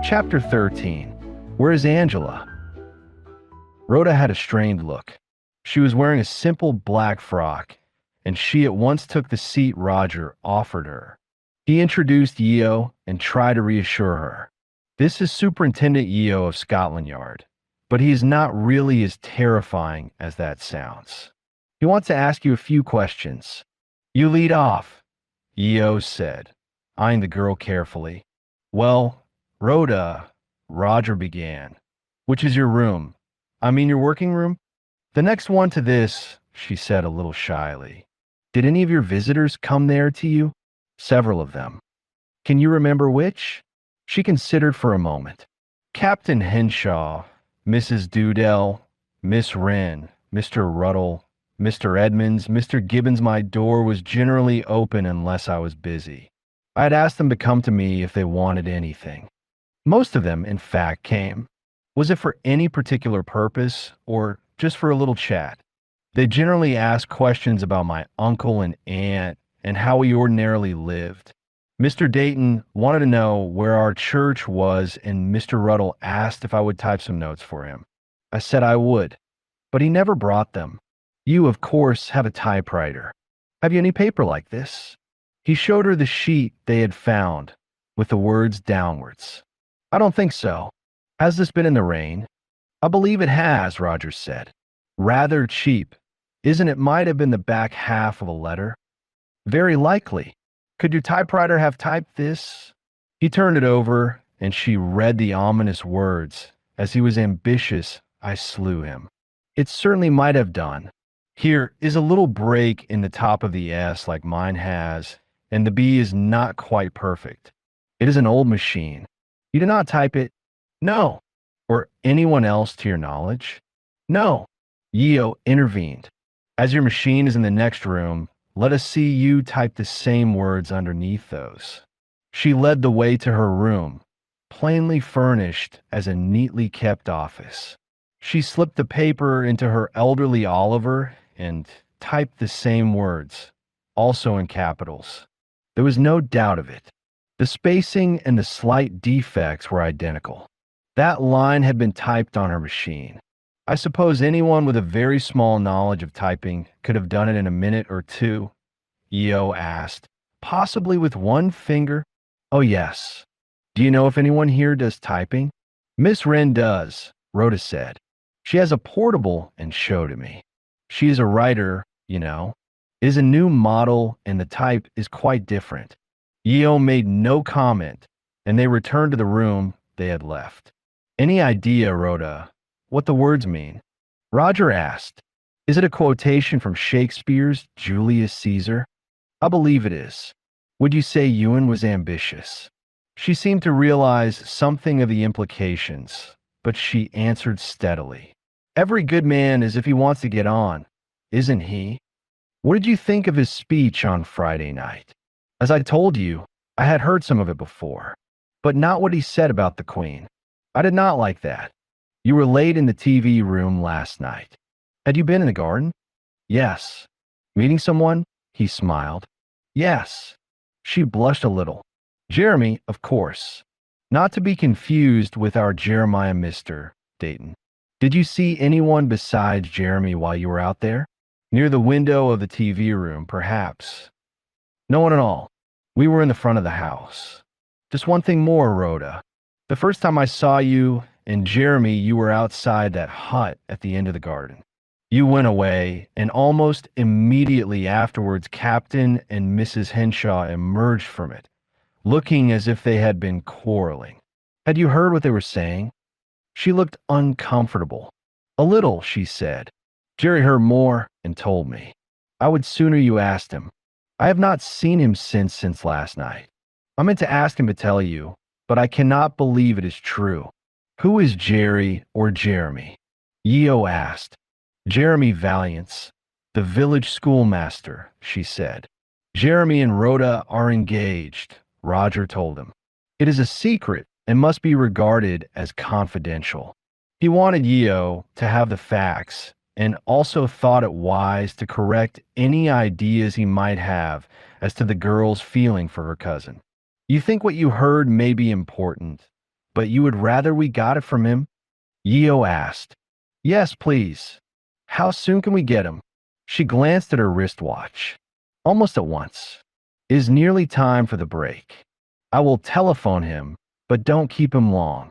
Chapter 13. Where is Angela? Rhoda had a strained look. She was wearing a simple black frock, and she at once took the seat Roger offered her. He introduced Yeo and tried to reassure her. This is Superintendent Yeo of Scotland Yard, but he is not really as terrifying as that sounds. He wants to ask you a few questions. You lead off, Yeo said, eyeing the girl carefully. Well, Rhoda, Roger began. Which is your room? I mean your working room? The next one to this, she said a little shyly. Did any of your visitors come there to you? Several of them. Can you remember which? She considered for a moment. Captain Henshaw, Mrs. Dudell, Miss Wren, Mr. Ruddle, Mr. Edmonds, Mr. Gibbons. My door was generally open unless I was busy. I had asked them to come to me if they wanted anything. Most of them, in fact, came. Was it for any particular purpose or just for a little chat? They generally asked questions about my uncle and aunt and how we ordinarily lived. Mr. Dayton wanted to know where our church was, and Mr. Ruddle asked if I would type some notes for him. I said I would, but he never brought them. You, of course, have a typewriter. Have you any paper like this? He showed her the sheet they had found, with the words downwards. I don't think so. Has this been in the rain? I believe it has, Roger said. Rather cheap. Isn't it might have been the back half of a letter? Very likely. Could your typewriter have typed this? He turned it over, and she read the ominous words. As he was ambitious, I slew him. It certainly might have done. Here is a little break in the top of the S like mine has, and the B is not quite perfect. It is an old machine. You did not type it? No. Or anyone else to your knowledge? No. Yeo intervened. As your machine is in the next room, let us see you type the same words underneath those. She led the way to her room, plainly furnished as a neatly kept office. She slipped the paper into her elderly Oliver and typed the same words, also in capitals. There was no doubt of it. The spacing and the slight defects were identical. That line had been typed on her machine. I suppose anyone with a very small knowledge of typing could have done it in a minute or two, Yeo asked, possibly with one finger. Oh, yes. Do you know if anyone here does typing? Miss Wren does, Rhoda said. She has a portable and showed it me. She is a writer, you know. It is a new model and the type is quite different. Yeo made no comment, and they returned to the room they had left. Any idea, Rhoda, what the words mean? Roger asked. Is it a quotation from Shakespeare's Julius Caesar? I believe it is. Would you say Ewan was ambitious? She seemed to realize something of the implications, but she answered steadily. Every good man is if he wants to get on, isn't he? What did you think of his speech on Friday night? As I told you, I had heard some of it before, but not what he said about the Queen. I did not like that. You were late in the TV room last night. Had you been in the garden? Yes. Meeting someone? He smiled. Yes. She blushed a little. Jeremy, of course. Not to be confused with our Jeremiah Mr. Dayton. Did you see anyone besides Jeremy while you were out there? Near the window of the TV room, perhaps. No one at all. We were in the front of the house. Just one thing more, Rhoda. The first time I saw you and Jeremy, you were outside that hut at the end of the garden. You went away, and almost immediately afterwards, Captain and Mrs. Henshaw emerged from it, looking as if they had been quarreling. Had you heard what they were saying? She looked uncomfortable. A little, she said. Jerry heard more and told me. I would sooner you asked him. I have not seen him since last night. I meant to ask him to tell you, but I cannot believe it is true. Who is Jerry or Jeremy? Yeo asked. Jeremy Valiance, the village schoolmaster, she said. Jeremy and Rhoda are engaged, Roger told him. It is a secret and must be regarded as confidential. He wanted Yeo to have the facts and also thought it wise to correct any ideas he might have as to the girl's feeling for her cousin. You think what you heard may be important, but you would rather we got it from him? Yeo asked. Yes, please. How soon can we get him? She glanced at her wristwatch. Almost at once. It is nearly time for the break. I will telephone him, but don't keep him long.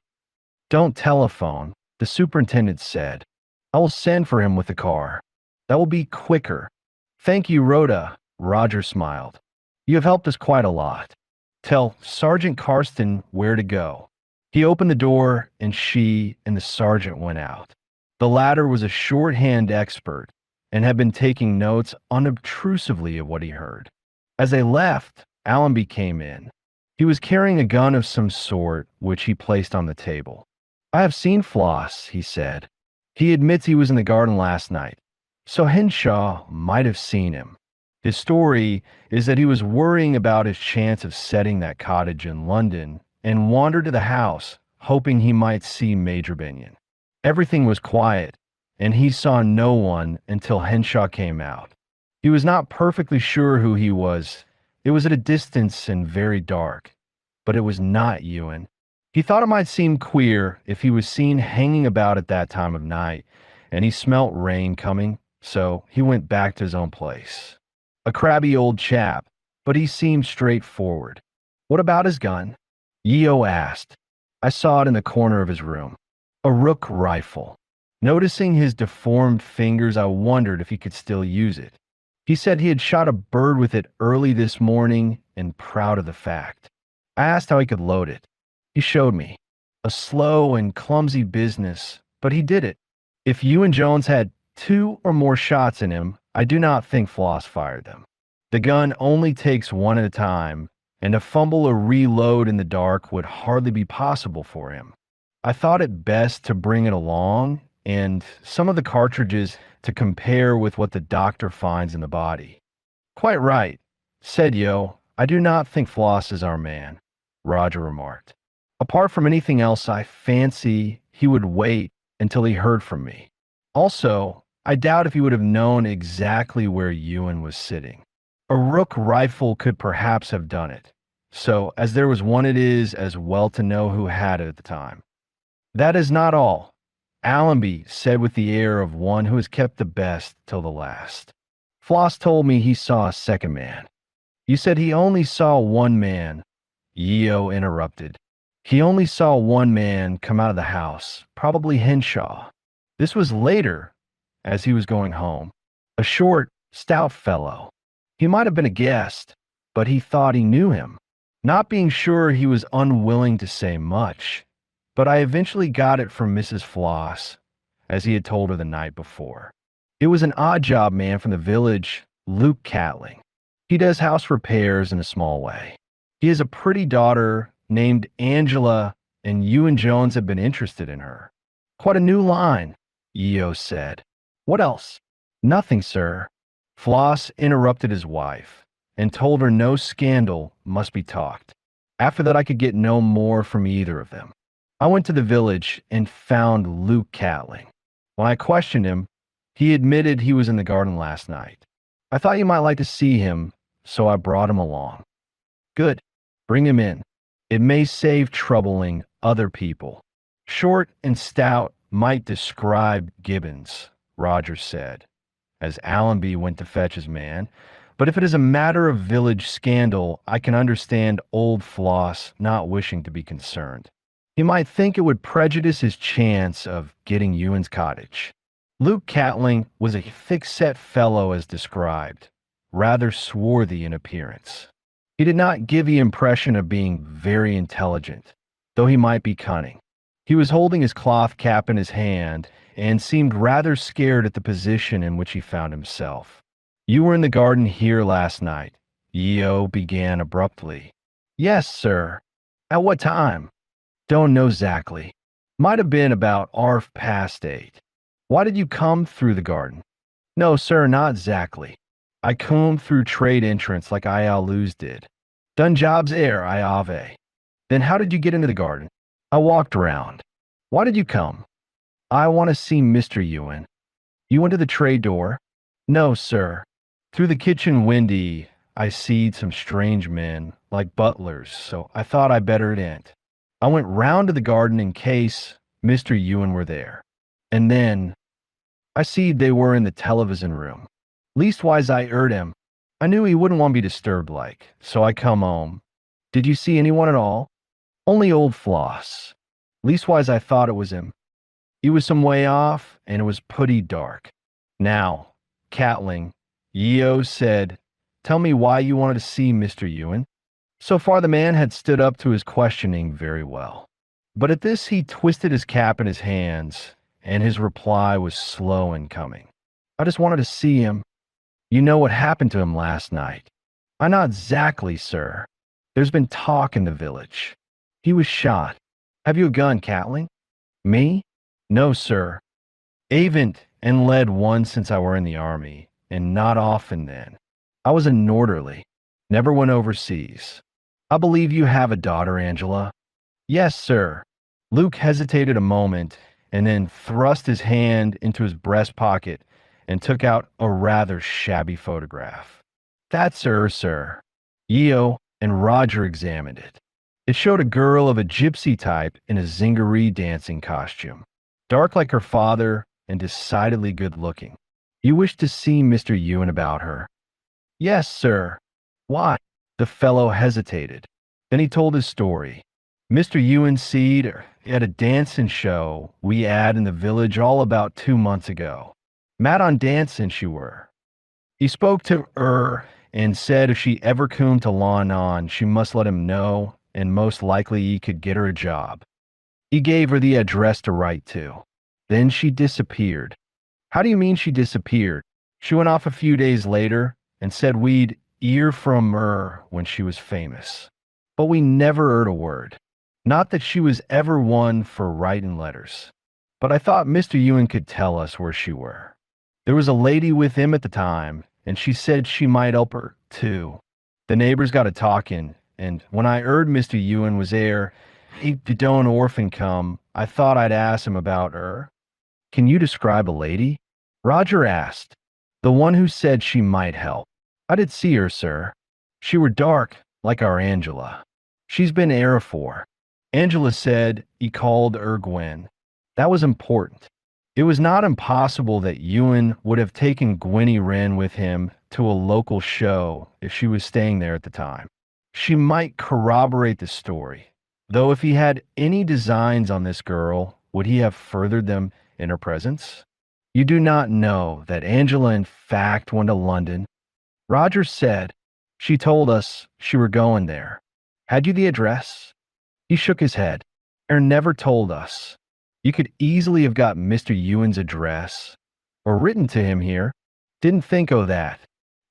Don't telephone, the superintendent said. I will send for him with the car. That will be quicker. Thank you, Rhoda, Roger smiled. You have helped us quite a lot. Tell Sergeant Karsten where to go. He opened the door, and she and the sergeant went out. The latter was a shorthand expert and had been taking notes unobtrusively of what he heard. As they left, Allenby came in. He was carrying a gun of some sort, which he placed on the table. I have seen Floss, he said. He admits he was in the garden last night, so Henshaw might have seen him. His story is that he was worrying about his chance of setting that cottage in London and wandered to the house, hoping he might see Major Benyon. Everything was quiet, and he saw no one until Henshaw came out. He was not perfectly sure who he was. It was at a distance and very dark, but it was not Ewan. He thought it might seem queer if he was seen hanging about at that time of night, and he smelt rain coming, so he went back to his own place. A crabby old chap, but he seemed straightforward. What about his gun? Yeo asked. I saw it in the corner of his room. A rook rifle. Noticing his deformed fingers, I wondered if he could still use it. He said he had shot a bird with it early this morning and proud of the fact. I asked how he could load it. He showed me. A slow and clumsy business, but he did it. If Ewan Jones had 2 or more shots in him, I do not think Floss fired them. The gun only takes one at a time, and to fumble or reload in the dark would hardly be possible for him. I thought it best to bring it along and some of the cartridges to compare with what the doctor finds in the body. Quite right, said Yo. I do not think Floss is our man, Roger remarked. Apart from anything else, I fancy he would wait until he heard from me. Also, I doubt if he would have known exactly where Ewan was sitting. A rook rifle could perhaps have done it. So, as there was one, it is as well to know who had it at the time. That is not all, Allenby said with the air of one who has kept the best till the last. Floss told me he saw a second man. You said he only saw one man, Yeo interrupted. He only saw one man come out of the house, probably Henshaw. This was later, as he was going home. A short, stout fellow. He might have been a guest, but he thought he knew him. Not being sure, he was unwilling to say much, but I eventually got it from Mrs. Floss, as he had told her the night before. It was an odd job man from the village, Luke Catling. He does house repairs in a small way. He has a pretty daughter named Angela, and you and Jones have been interested in her. Quite a new line, Yeo said. What else? Nothing, sir. Floss interrupted his wife and told her no scandal must be talked. After that, I could get no more from either of them. I went to the village and found Luke Catling. When I questioned him, he admitted he was in the garden last night. I thought you might like to see him, so I brought him along. Good. Bring him in. It may save troubling other people. Short and stout might describe Gibbons, Rogers said, as Allenby went to fetch his man. But if it is a matter of village scandal, I can understand old Floss not wishing to be concerned. He might think it would prejudice his chance of getting Ewan's cottage. Luke Catling was a thick-set fellow as described, rather swarthy in appearance. He did not give the impression of being very intelligent, though he might be cunning. He was holding his cloth cap in his hand and seemed rather scared at the position in which he found himself. You were in the garden here last night, Yeo began abruptly. Yes, sir. At what time? Don't know exactly. Might have been about 8:30. Why did you come through the garden? No, sir, not exactly. I come through trade entrance like I always did. Done jobs air, I ave. Then how did you get into the garden? I walked around. Why did you come? I want to see Mr. Ewan. You went to the trade door? No, sir. Through the kitchen windy, I seed some strange men, like butlers, so I thought I better it ain't. I went round to the garden in case Mr. Ewan were there. And then I seed they were in the television room. Leastwise, I heard him. I knew he wouldn't want to be disturbed like, so I come home. Did you see anyone at all? Only old Floss. Leastwise, I thought it was him. He was some way off, and it was putty dark. Now, Catling, Yeo said, tell me why you wanted to see Mr. Ewan. So far, the man had stood up to his questioning very well. But at this, he twisted his cap in his hands, and his reply was slow in coming. I just wanted to see him. You know what happened to him last night? I not exactly, sir. There's been talk in the village. He was shot. Have you a gun, Catling? Me? No, sir. Avent and led one since I were in the army, and not often then. I was a northerly. Never went overseas. I believe you have a daughter, Angela. Yes, sir. Luke hesitated a moment and then thrust his hand into his breast pocket and took out a rather shabby photograph. That's her, sir. Yeo and Roger examined it. It showed a girl of a gypsy type in a zingaree dancing costume, dark like her father and decidedly good looking. You wish to see Mr. Ewan about her? Yes, sir. Why? The fellow hesitated. Then he told his story. Mr. Ewan seed at a dancing show we had in the village all about 2 months ago. Mad on dancing she were. He spoke to her and said if she ever come to Lawn On, she must let him know, and most likely he could get her a job. He gave her the address to write to. Then she disappeared. How do you mean she disappeared? She went off a few days later and said we'd ear from her when she was famous. But we never heard a word. Not that she was ever one for writing letters. But I thought Mr. Ewan could tell us where she were. There was a lady with him at the time, and she said she might help her, too. The neighbors got a talking, and when I heard Mr. Ewan was there, he don't orphan come, I thought I'd ask him about her. Can you describe a lady? Roger asked. The one who said she might help. I did see her, sir. She were dark, like our Angela. She's been here afore. Angela said he called her Gwen. That was important. It was not impossible that Ewan would have taken Gwenny Wren with him to a local show if she was staying there at the time. She might corroborate the story, though if he had any designs on this girl, would he have furthered them in her presence? You do not know that Angela in fact went to London. Roger said she told us she were going there. Had you the address? He shook his head. Never told us. You could easily have got Mr. Ewan's address, or written to him here. Didn't think o' that.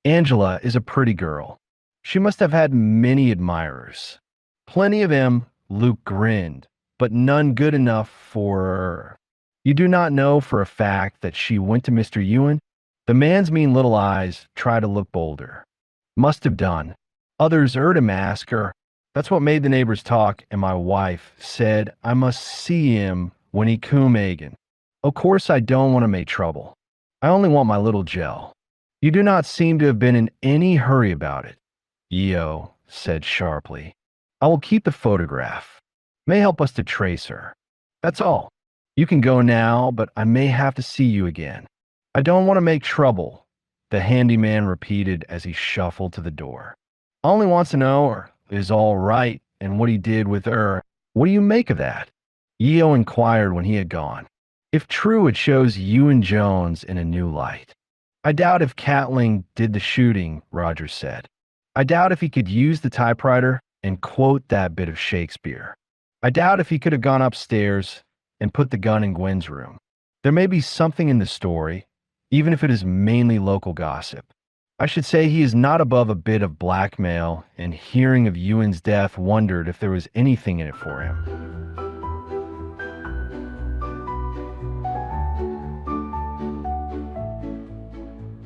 Angela is a pretty girl. She must have had many admirers. Plenty of them, Luke grinned, but none good enough for her. You do not know for a fact that she went to Mr. Ewan? The man's mean little eyes tried to look bolder. Must have done. Others heard him ask her. That's what made the neighbors talk, and my wife said I must see him when he come again. Of course I don't want to make trouble. I only want my little gel. You do not seem to have been in any hurry about it. Eo said sharply. I will keep the photograph. May help us to trace her. That's all. You can go now, but I may have to see you again. I don't want to make trouble, the handyman repeated as he shuffled to the door. I only wants to know her is all right and what he did with her. What do you make of that? Eo inquired when he had gone. If true, it shows Ewan Jones in a new light. I doubt if Catling did the shooting, Roger said. I doubt if he could use the typewriter and quote that bit of Shakespeare. I doubt if he could have gone upstairs and put the gun in Gwen's room. There may be something in the story, even if it is mainly local gossip. I should say he is not above a bit of blackmail, and hearing of Ewan's death wondered if there was anything in it for him.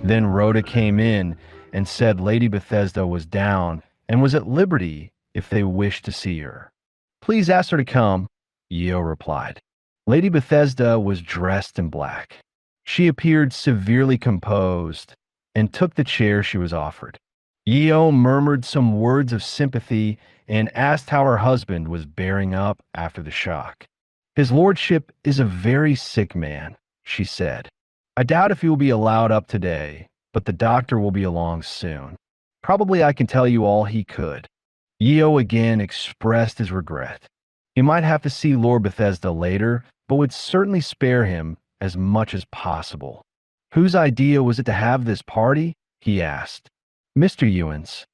Then Rhoda came in and said Lady Bethesda was down and was at liberty if they wished to see her. Please ask her to come, Eo replied. Lady Bethesda was dressed in black. She appeared severely composed and took the chair she was offered. Eo murmured some words of sympathy and asked how her husband was bearing up after the shock. His lordship is a very sick man, she said. I doubt if he will be allowed up today, but the doctor will be along soon. Probably I can tell you all he could. Eo again expressed his regret. He might have to see Lord Bethesda later, but would certainly spare him as much as possible. Whose idea was it to have this party? He asked. Mr. Ewan's.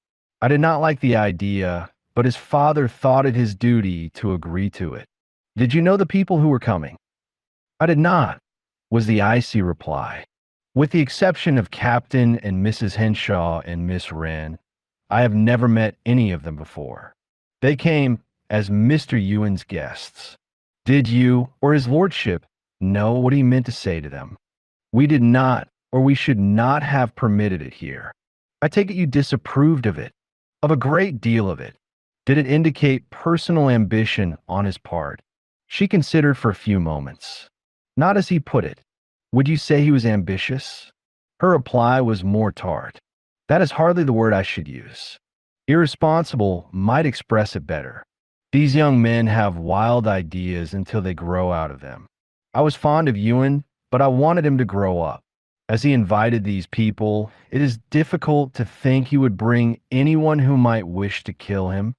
I did not like the idea, but his father thought it his duty to agree to it. Did you know the people who were coming? I did not, was the icy reply. With the exception of Captain and Mrs. Henshaw and Miss Wren, I have never met any of them before. They came as Mr. Ewan's guests. Did you, or his lordship, know what he meant to say to them? We did not, or we should not have permitted it here. I take it you disapproved of it, of a great deal of it. Did it indicate personal ambition on his part? She considered for a few moments. Not as he put it. Would you say he was ambitious? Her reply was more tart. That is hardly the word I should use. Irresponsible might express it better. These young men have wild ideas until they grow out of them. I was fond of Ewan, but I wanted him to grow up. As he invited these people, it is difficult to think he would bring anyone who might wish to kill him.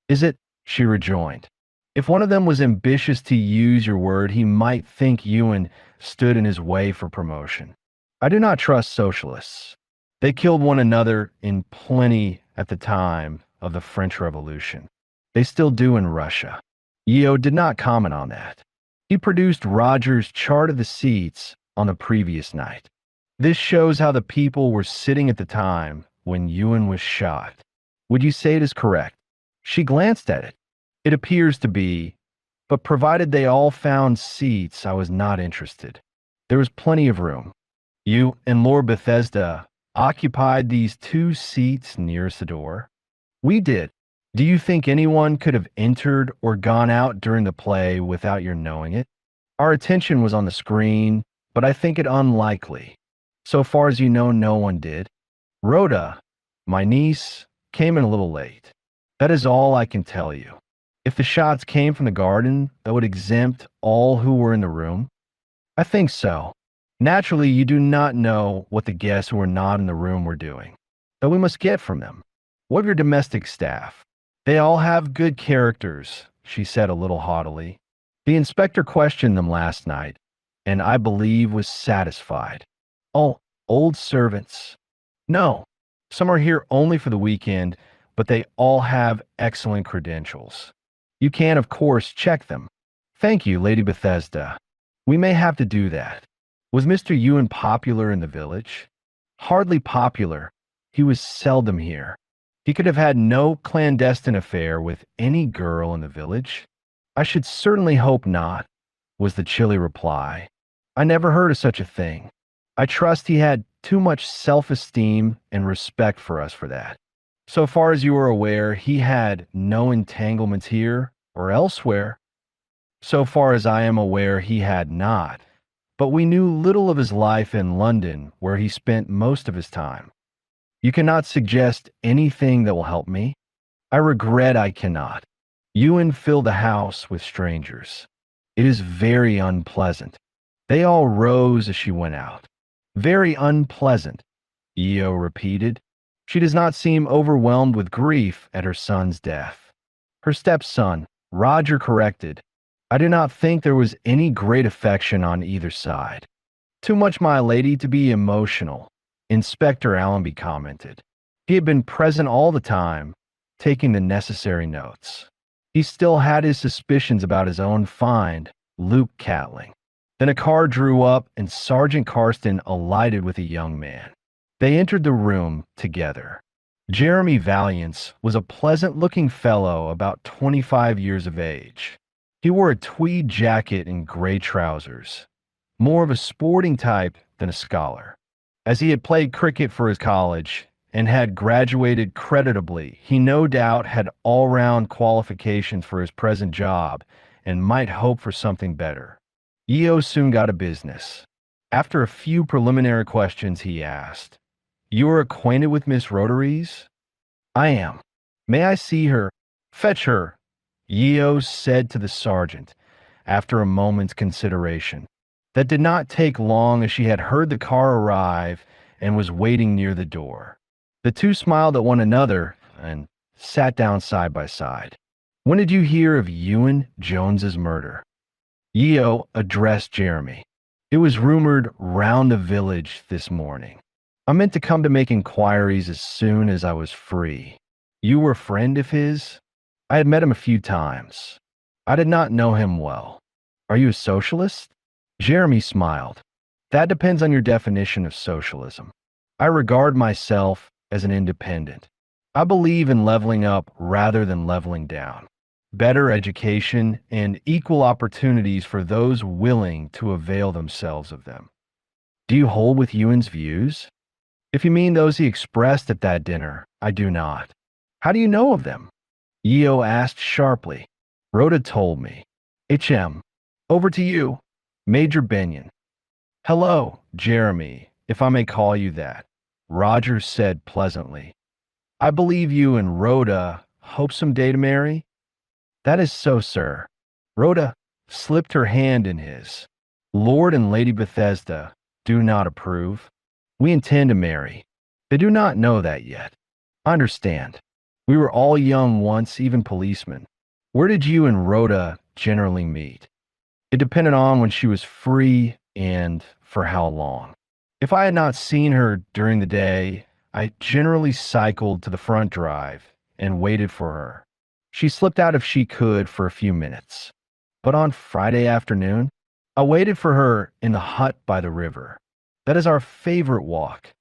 Is it? She rejoined. If one of them was ambitious, to use your word, he might think Ewan stood in his way for promotion. I do not trust socialists. They killed one another in plenty at the time of the French Revolution. They still do in Russia. Eo did not comment on that. He produced Roger's chart of the seats on the previous night. This shows how the people were sitting at the time, when Ewan was shot. Would you say it is correct? She glanced at it. It appears to be, but provided they all found seats, I was not interested. There was plenty of room. You and Lord Bethesda occupied these 2 seats nearest the door. We did. Do you think anyone could have entered or gone out during the play without your knowing it? Our attention was on the screen, but I think it unlikely. So far as you know, no one did. Rhoda, my niece, came in a little late. That is all I can tell you. If the shots came from the garden, that would exempt all who were in the room? I think so. Naturally, you do not know what the guests who were not in the room were doing, though we must get from them. What of your domestic staff? They all have good characters, she said a little haughtily. The inspector questioned them last night, and I believe was satisfied. Oh, old servants. No, some are here only for the weekend, but they all have excellent credentials. You can, of course, check them. Thank you, Lady Bethesda. We may have to do that. Was Mr. Ewan popular in the village? Hardly popular. He was seldom here. He could have had no clandestine affair with any girl in the village. I should certainly hope not, was the chilly reply. I never heard of such a thing. I trust he had too much self-esteem and respect for us for that. So far as you are aware, he had no entanglements here or elsewhere. So far as I am aware, he had not. But we knew little of his life in London, where he spent most of his time. You cannot suggest anything that will help me? I regret I cannot. Ewan filled the house with strangers. It is very unpleasant. They all rose as she went out. Very unpleasant, Io repeated. She does not seem overwhelmed with grief at her son's death. Her stepson, Roger, corrected. I do not think there was any great affection on either side. Too much, my lady, to be emotional, Inspector Allenby commented. He had been present all the time, taking the necessary notes. He still had his suspicions about his own find, Luke Catling. Then a car drew up and Sergeant Carston alighted with a young man. They entered the room together. Jeremy Valiance was a pleasant-looking fellow about 25 years of age. He wore a tweed jacket and gray trousers, more of a sporting type than a scholar. As he had played cricket for his college and had graduated creditably, he no doubt had all-round qualifications for his present job and might hope for something better. Io soon got a business. After a few preliminary questions, he asked, "You are acquainted with Miss Rotaries?" "I am. May I see her?" "Fetch her," Io said to the sergeant, after a moment's consideration. That did not take long, as she had heard the car arrive and was waiting near the door. The two smiled at one another and sat down side by side. "When did you hear of Ewan Jones's murder?" Io addressed Jeremy. "It was rumored round the village this morning. I meant to come to make inquiries as soon as I was free. You were a friend of his?" "I had met him a few times. I did not know him well." "Are you a socialist?" Jeremy smiled. "That depends on your definition of socialism. I regard myself as an independent. I believe in leveling up rather than leveling down. Better education and equal opportunities for those willing to avail themselves of them." "Do you hold with Ewan's views?" "If you mean those he expressed at that dinner, I do not." "How do you know of them?" Io asked sharply. "Rhoda told me." "HM. Over to you, Major Benyon." "Hello, Jeremy, if I may call you that," Roger said pleasantly. "I believe you and Rhoda hope some day to marry?" "That is so, sir." Rhoda slipped her hand in his. "Lord and Lady Bethesda do not approve. We intend to marry. They do not know that yet. I understand. We were all young once, even policemen. Where did you and Rhoda generally meet?" "It depended on when she was free and for how long. If I had not seen her during the day, I generally cycled to the front drive and waited for her. She slipped out if she could for a few minutes. But on Friday afternoon, I waited for her in the hut by the river. That is our favorite walk.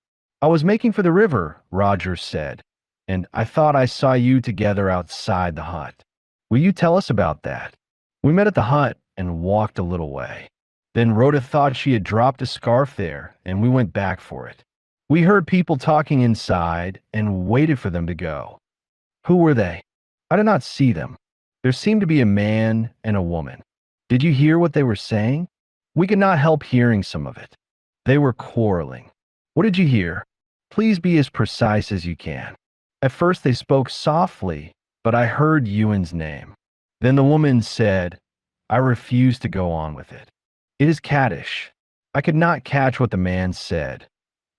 I was making for the river, Roger said, and I thought I saw you together outside the hut. Will you tell us about that? We met at the hut and walked a little way. Then Rhoda thought she had dropped a scarf there, and we went back for it. We heard people talking inside and waited for them to go. Who were they? I did not see them. There seemed to be a man and a woman. Did you hear what they were saying? We could not help hearing some of it. They were quarreling. What did you hear? Please be as precise as you can. At first they spoke softly, but I heard Ewan's name. Then the woman said, I refuse to go on with it. It is caddish. I could not catch what the man said,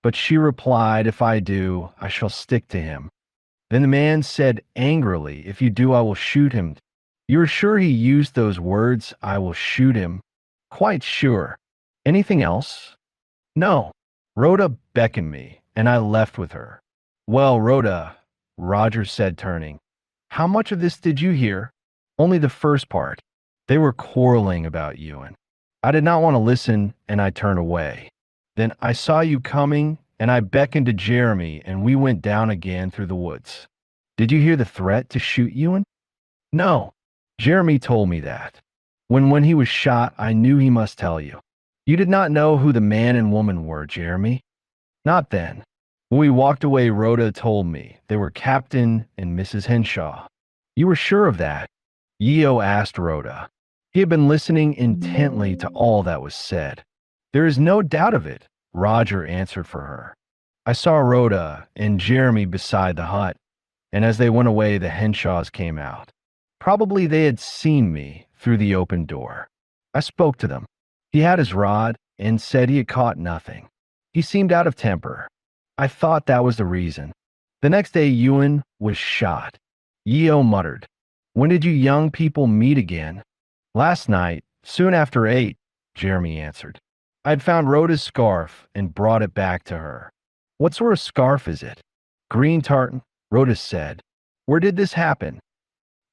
but she replied, if I do, I shall stick to him. Then the man said angrily, if you do, I will shoot him. You are sure he used those words, I will shoot him? Quite sure. Anything else? No. Rhoda beckoned me, and I left with her. Well, Rhoda, Roger said, turning. How much of this did you hear? Only the first part. They were quarreling about Ewan. I did not want to listen, and I turned away. Then I saw you coming, and I beckoned to Jeremy, and we went down again through the woods. Did you hear the threat to shoot Ewan? No. Jeremy told me that. When he was shot, I knew he must tell you. You did not know who the man and woman were, Jeremy? Not then. When we walked away, Rhoda told me they were Captain and Mrs. Henshaw. You were sure of that? Yeo asked Rhoda. He had been listening intently to all that was said. There is no doubt of it, Roger answered for her. I saw Rhoda and Jeremy beside the hut, and as they went away, the Henshaws came out. Probably they had seen me through the open door. I spoke to them. He had his rod and said he had caught nothing. He seemed out of temper. I thought that was the reason. The next day, Ewan was shot. Yeo muttered, When did you young people meet again? Last night, soon after 8, Jeremy answered. I had found Rhoda's scarf and brought it back to her. What sort of scarf is it? Green tartan, Rhoda said. Where did this happen?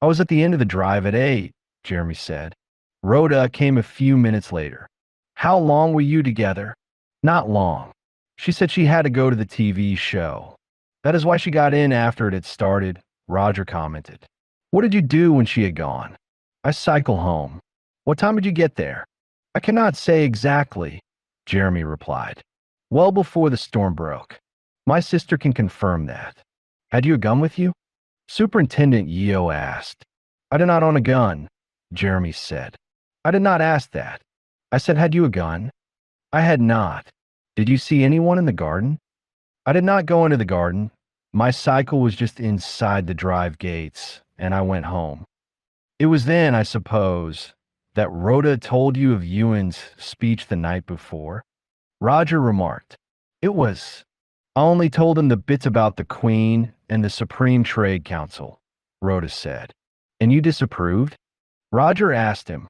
I was at the end of the drive at 8, Jeremy said. Rhoda came a few minutes later. How long were you together? Not long. She said she had to go to the TV show. That is why she got in after it had started, Roger commented. What did you do when she had gone? I cycled home. What time did you get there? I cannot say exactly, Jeremy replied. Well before the storm broke. My sister can confirm that. Had you a gun with you? Superintendent Yeo asked. I did not own a gun, Jeremy said. I did not ask that. I said, had you a gun? I had not. Did you see anyone in the garden? I did not go into the garden. My cycle was just inside the drive gates, and I went home. It was then, I suppose, that Rhoda told you of Ewan's speech the night before? Roger remarked. It was. I only told him the bits about the Queen and the Supreme Trade Council, Rhoda said. And you disapproved? Roger asked him.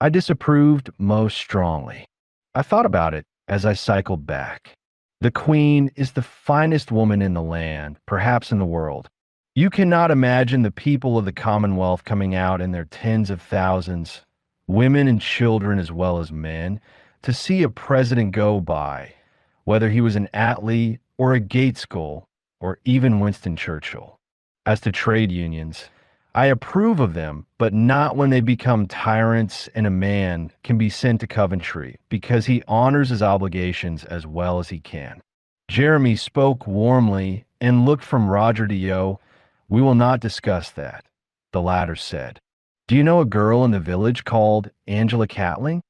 I disapproved most strongly. I thought about it as I cycled back. The Queen is the finest woman in the land, perhaps in the world. You cannot imagine the people of the Commonwealth coming out in their tens of thousands, women and children as well as men, to see a president go by, whether he was an Attlee or a Gaitskell or even Winston Churchill. As to trade unions, I approve of them, but not when they become tyrants and a man can be sent to Coventry because he honors his obligations as well as he can. Jeremy spoke warmly and looked from Roger to Yeo. We will not discuss that, the latter said. Do you know a girl in the village called Angela Catling?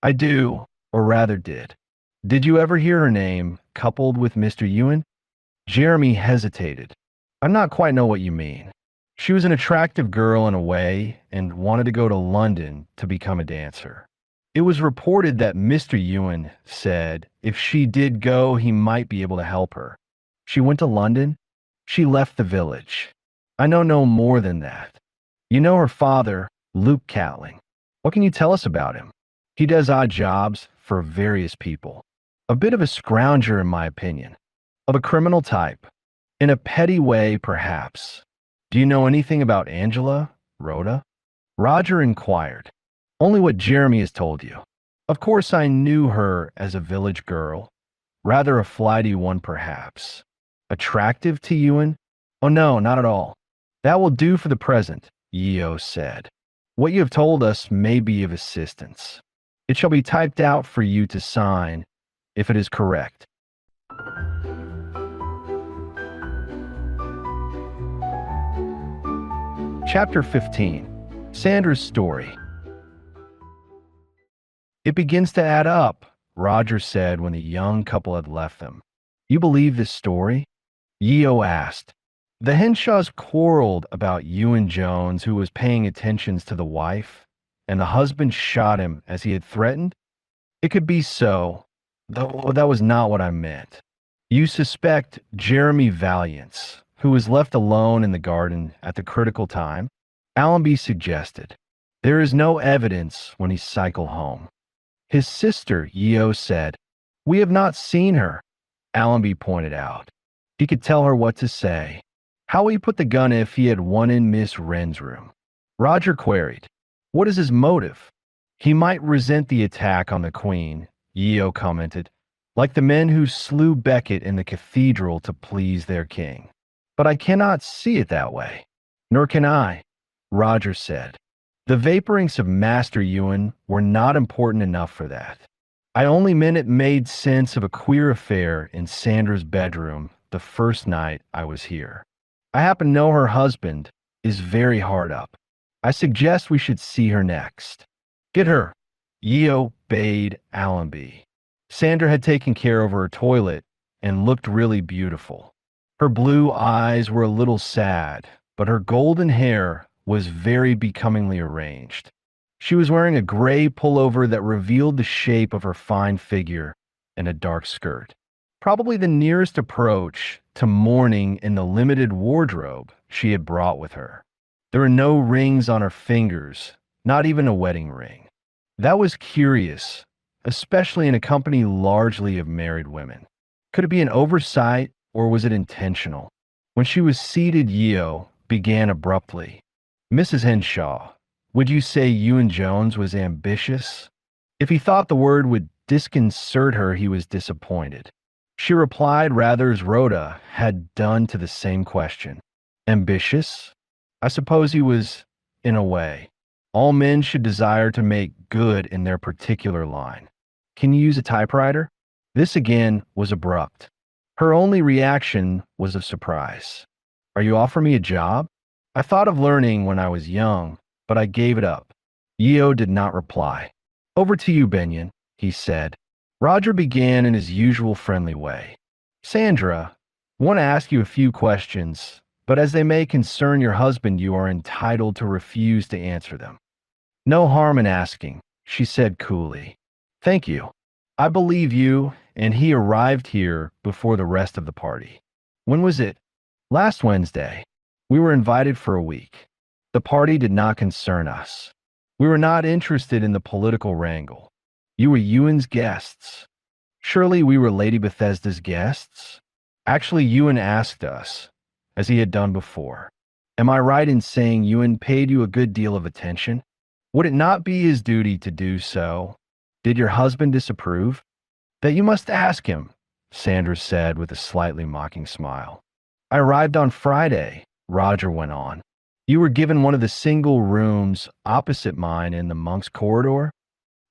I do, or rather did. Did you ever hear her name coupled with Mr. Ewan? Jeremy hesitated. I not quite know what you mean. She was an attractive girl in a way and wanted to go to London to become a dancer. It was reported that Mr. Ewan said if she did go, he might be able to help her. She went to London. She left the village. I know no more than that. You know her father, Luke Catling. What can you tell us about him? He does odd jobs for various people. A bit of a scrounger, in my opinion. Of a criminal type. In a petty way, perhaps. Do you know anything about Angela, Rhoda? Roger inquired. Only what Jeremy has told you. Of course, I knew her as a village girl. Rather a flighty one, perhaps. Attractive to Ewan? Oh no, not at all. That will do for the present, Yeo said. What you have told us may be of assistance. It shall be typed out for you to sign, if it is correct. Chapter 15. Sandra's Story. It begins to add up, Roger said when the young couple had left them. You believe this story? Yeo asked. The Henshaws quarreled about Ewan Jones, who was paying attentions to the wife, and the husband shot him as he had threatened? It could be so, though that was not what I meant. You suspect Jeremy Valiance, who was left alone in the garden at the critical time? Allenby suggested. There is no evidence when he cycled home. His sister, Yeo said. We have not seen her, Allenby pointed out. He could tell her what to say. How will he put the gun if he had one in Miss Wren's room? Roger queried. What is his motive? He might resent the attack on the Queen, Yeo commented, like the men who slew Becket in the cathedral to please their king. But I cannot see it that way. Nor can I, Roger said. The vaporings of Master Ewan were not important enough for that. I only meant it made sense of a queer affair in Sandra's bedroom the first night I was here. I happen to know her husband is very hard up. I suggest we should see her next. Get her, Yeo bade Allenby. Sandra had taken care of her toilet and looked really beautiful. Her blue eyes were a little sad, but her golden hair was very becomingly arranged. She was wearing a gray pullover that revealed the shape of her fine figure and a dark skirt. Probably the nearest approach to mourning in the limited wardrobe she had brought with her. There were no rings on her fingers, not even a wedding ring. That was curious, especially in a company largely of married women. Could it be an oversight, or was it intentional? When she was seated, Yeo began abruptly. Mrs. Henshaw, would you say Ewan Jones was ambitious? If he thought the word would disconcert her, he was disappointed. She replied rather as Rhoda had done to the same question. Ambitious? I suppose he was, in a way. All men should desire to make good in their particular line. Can you use a typewriter? This again was abrupt. Her only reaction was of surprise. Are you offering me a job? I thought of learning when I was young, but I gave it up. Yeo did not reply. Over to you, Benyon, he said. Roger began in his usual friendly way. Sandra, I want to ask you a few questions, but as they may concern your husband, you are entitled to refuse to answer them. No harm in asking, she said coolly. Thank you. I believe you, and he arrived here before the rest of the party. When was it? Last Wednesday. We were invited for a week. The party did not concern us. We were not interested in the political wrangle. You were Ewan's guests. Surely we were Lady Bethesda's guests? Actually, Ewan asked us, as he had done before. Am I right in saying Ewan paid you a good deal of attention? Would it not be his duty to do so? Did your husband disapprove? That you must ask him, Sandra said with a slightly mocking smile. I arrived on Friday, Roger went on. You were given one of the single rooms opposite mine in the monk's corridor?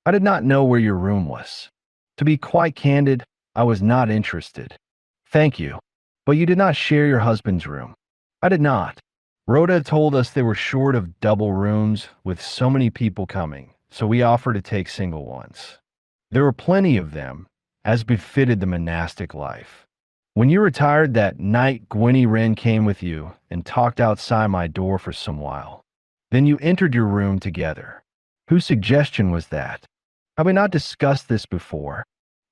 I did not know where your room was. To be quite candid, I was not interested. Thank you. But you did not share your husband's room. I did not. Rhoda told us they were short of double rooms with so many people coming, so we offered to take single ones. There were plenty of them, as befitted the monastic life. When you retired that night, Gwenny Wren came with you and talked outside my door for some while. Then you entered your room together. Whose suggestion was that? Have we not discussed this before?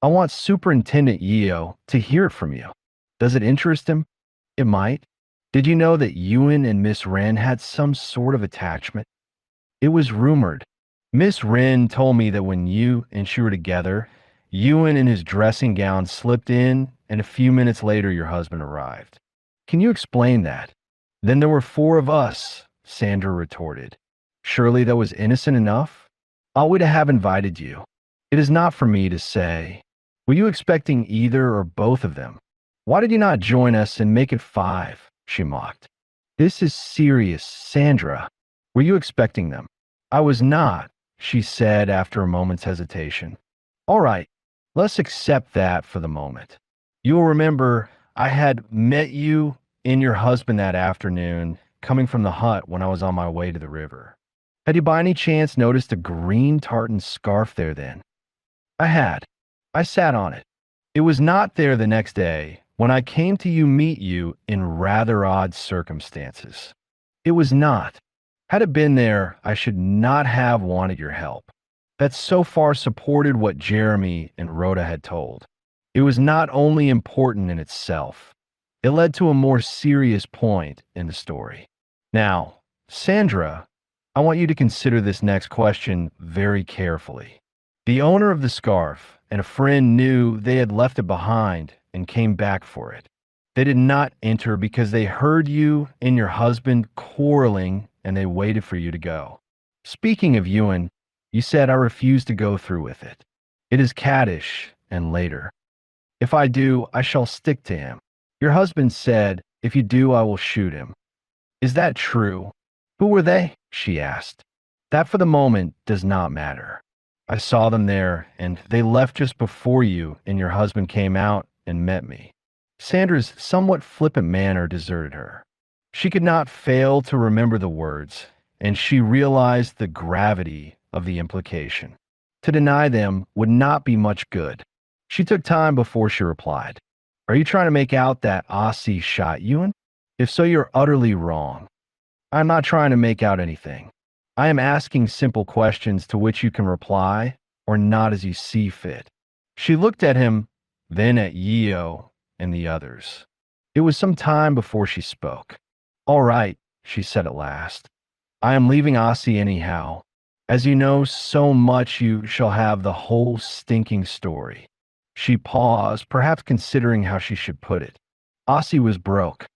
I want Superintendent Yeo to hear it from you. Does it interest him? It might. Did you know that Ewan and Miss Wren had some sort of attachment? It was rumored. Miss Wren told me that when you and she were together, Ewan in his dressing gown slipped in, and a few minutes later your husband arrived. Can you explain that? Then there were 4 of us, Sandra retorted. Surely that was innocent enough? Ought we to have invited you? It is not for me to say. Were you expecting either or both of them? Why did you not join us and make it 5? She mocked. This is serious, Sandra. Were you expecting them? I was not, she said after a moment's hesitation. All right, let's accept that for the moment. You'll remember I had met you and your husband that afternoon coming from the hut when I was on my way to the river. Had you by any chance noticed a green tartan scarf there then? I had. I sat on it. It was not there the next day when I came to meet you in rather odd circumstances. It was not. Had it been there, I should not have wanted your help. That so far supported what Jeremy and Rhoda had told. It was not only important in itself, it led to a more serious point in the story. Now, Sandra, I want you to consider this next question very carefully. The owner of the scarf and a friend knew they had left it behind and came back for it. They did not enter because they heard you and your husband quarreling and they waited for you to go. Speaking of Ewan, you said I refuse to go through with it. It is caddish and later. If I do, I shall stick to him. Your husband said, if you do, I will shoot him. Is that true? Who were they? She asked. That for the moment does not matter. I saw them there, and they left just before you and your husband came out and met me. Sandra's somewhat flippant manner deserted her. She could not fail to remember the words, and she realized the gravity of the implication. To deny them would not be much good. She took time before she replied. Are you trying to make out that Aussie shot Ewan? If so, you're utterly wrong. I'm not trying to make out anything. I am asking simple questions to which you can reply or not as you see fit. She looked at him, then at Yeo and the others. It was some time before she spoke. All right, she said at last. I am leaving Aussie anyhow. As you know so much, you shall have the whole stinking story. She paused, perhaps considering how she should put it. Aussie was broke.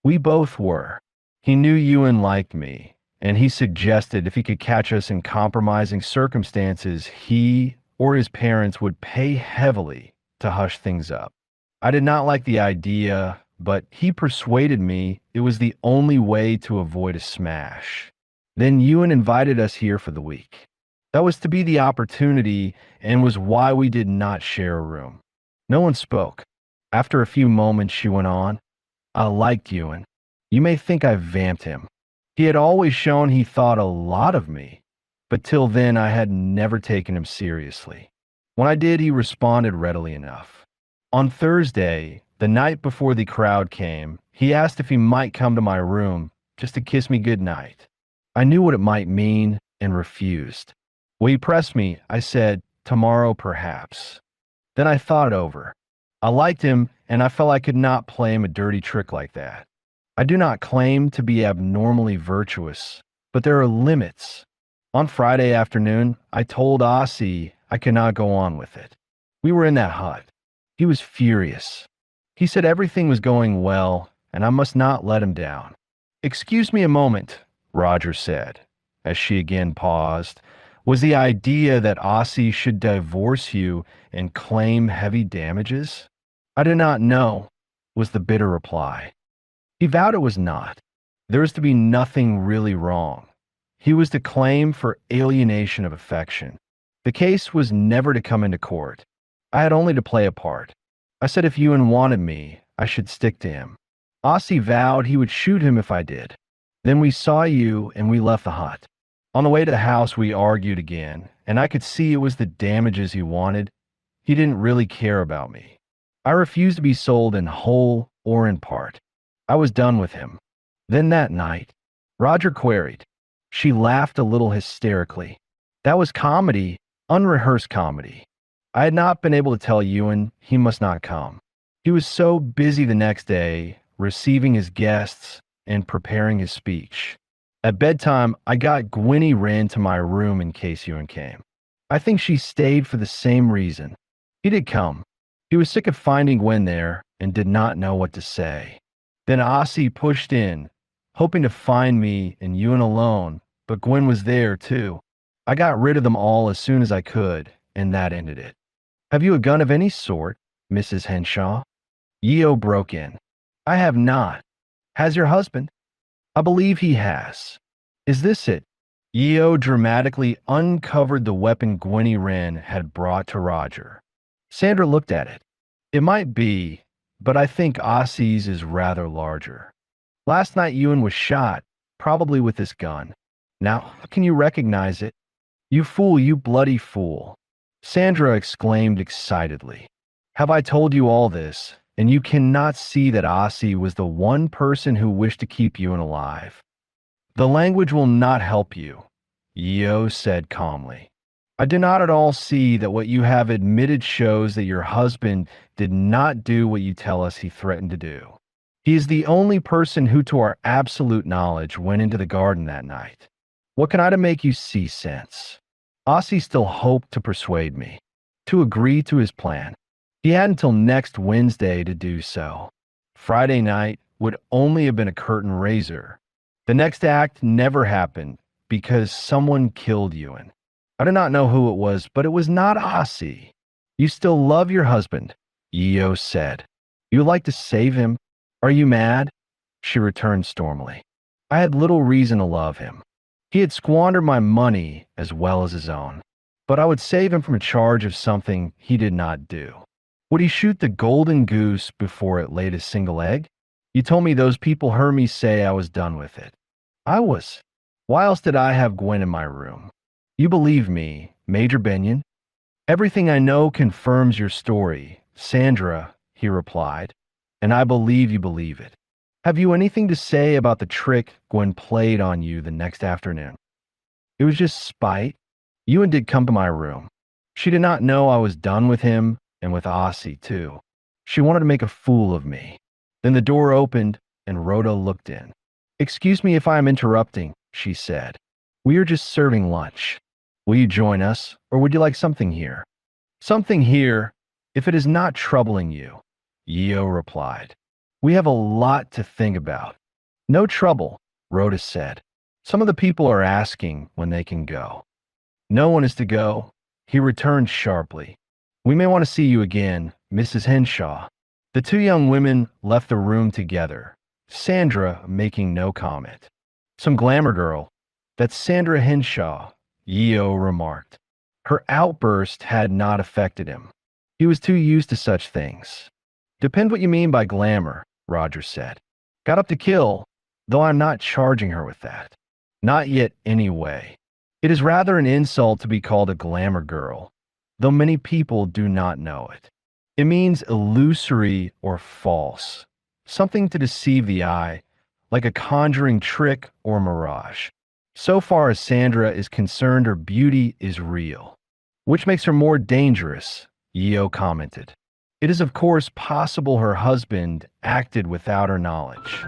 We both were. He knew Ewan liked me, and he suggested if he could catch us in compromising circumstances, he or his parents would pay heavily to hush things up. I did not like the idea, but he persuaded me it was the only way to avoid a smash. Then Ewan invited us here for the week. That was to be the opportunity and was why we did not share a room. No one spoke. After a few moments, she went on. I liked Ewan. You may think I vamped him. He had always shown he thought a lot of me, but till then I had never taken him seriously. When I did, he responded readily enough. On Thursday, the night before the crowd came, he asked if he might come to my room just to kiss me goodnight. I knew what it might mean and refused. When he pressed me, I said, tomorrow perhaps. Then I thought it over. I liked him, and I felt I could not play him a dirty trick like that. I do not claim to be abnormally virtuous, but there are limits. On Friday afternoon, I told Aussie I could not go on with it. We were in that hut. He was furious. He said everything was going well, and I must not let him down. Excuse me a moment, Roger said, as she again paused. Was the idea that Aussie should divorce you and claim heavy damages? I do not know, was the bitter reply. He vowed it was not. There was to be nothing really wrong. He was to claim for alienation of affection. The case was never to come into court. I had only to play a part. I said if Ewan wanted me, I should stick to him. Aussie vowed he would shoot him if I did. Then we saw you and we left the hut. On the way to the house, we argued again, and I could see it was the damages he wanted. He didn't really care about me. I refused to be sold in whole or in part. I was done with him. Then that night, Roger queried. She laughed a little hysterically. That was comedy, unrehearsed comedy. I had not been able to tell Ewan he must not come. He was so busy the next day, receiving his guests and preparing his speech. At bedtime, I got Gwynnie ran to my room in case Ewan came. I think she stayed for the same reason. He did come. He was sick of finding Gwen there and did not know what to say. Then Aussie pushed in, hoping to find me and Ewan alone, but Gwen was there too. I got rid of them all as soon as I could, and that ended it. Have you a gun of any sort, Mrs. Henshaw? Yeo broke in. I have not. Has your husband? I believe he has. Is this it? Yeo dramatically uncovered the weapon Gwenny Wren had brought to Roger. Sandra looked at it. It might be, but I think Ossie's is rather larger. Last night Ewan was shot, probably with this gun. Now, how can you recognize it? You fool, you bloody fool. Sandra exclaimed excitedly. Have I told you all this, and you cannot see that Ossie was the one person who wished to keep Ewan alive? The language will not help you, Yeo said calmly. I do not at all see that what you have admitted shows that your husband did not do what you tell us he threatened to do. He is the only person who, to our absolute knowledge, went into the garden that night. What can I do to make you see sense? Ossie still hoped to persuade me, to agree to his plan. He had until next Wednesday to do so. Friday night would only have been a curtain raiser. The next act never happened because someone killed Ewan. I do not know who it was, but it was not Ossie. You still love your husband, Yeo said. You would like to save him? Are you mad? She returned stormily. I had little reason to love him. He had squandered my money as well as his own, but I would save him from a charge of something he did not do. Would he shoot the golden goose before it laid a single egg? You told me those people heard me say I was done with it. I was. Why else did I have Gwen in my room? You believe me, Major Benyon? Everything I know confirms your story, Sandra, he replied, and I believe you believe it. Have you anything to say about the trick Gwen played on you the next afternoon? It was just spite. Ewan did come to my room. She did not know I was done with him and with Ossie, too. She wanted to make a fool of me. Then the door opened and Rhoda looked in. Excuse me if I am interrupting, she said. We are just serving lunch. Will you join us, or would you like something here? Something here, if it is not troubling you, Yeo replied. We have a lot to think about. No trouble, Rhoda said. Some of the people are asking when they can go. No one is to go, he returned sharply. We may want to see you again, Mrs. Henshaw. The two young women left the room together, Sandra making no comment. Some glamour girl. That's Sandra Henshaw, Yeo remarked. Her outburst had not affected him. He was too used to such things. Depend what you mean by glamour, Roger said. Got up to kill, though I'm not charging her with that. Not yet anyway. It is rather an insult to be called a glamour girl, though many people do not know it. It means illusory or false, something to deceive the eye, like a conjuring trick or mirage. So far as Sandra is concerned, her beauty is real, which makes her more dangerous, Yeo commented. It is of course possible her husband acted without her knowledge.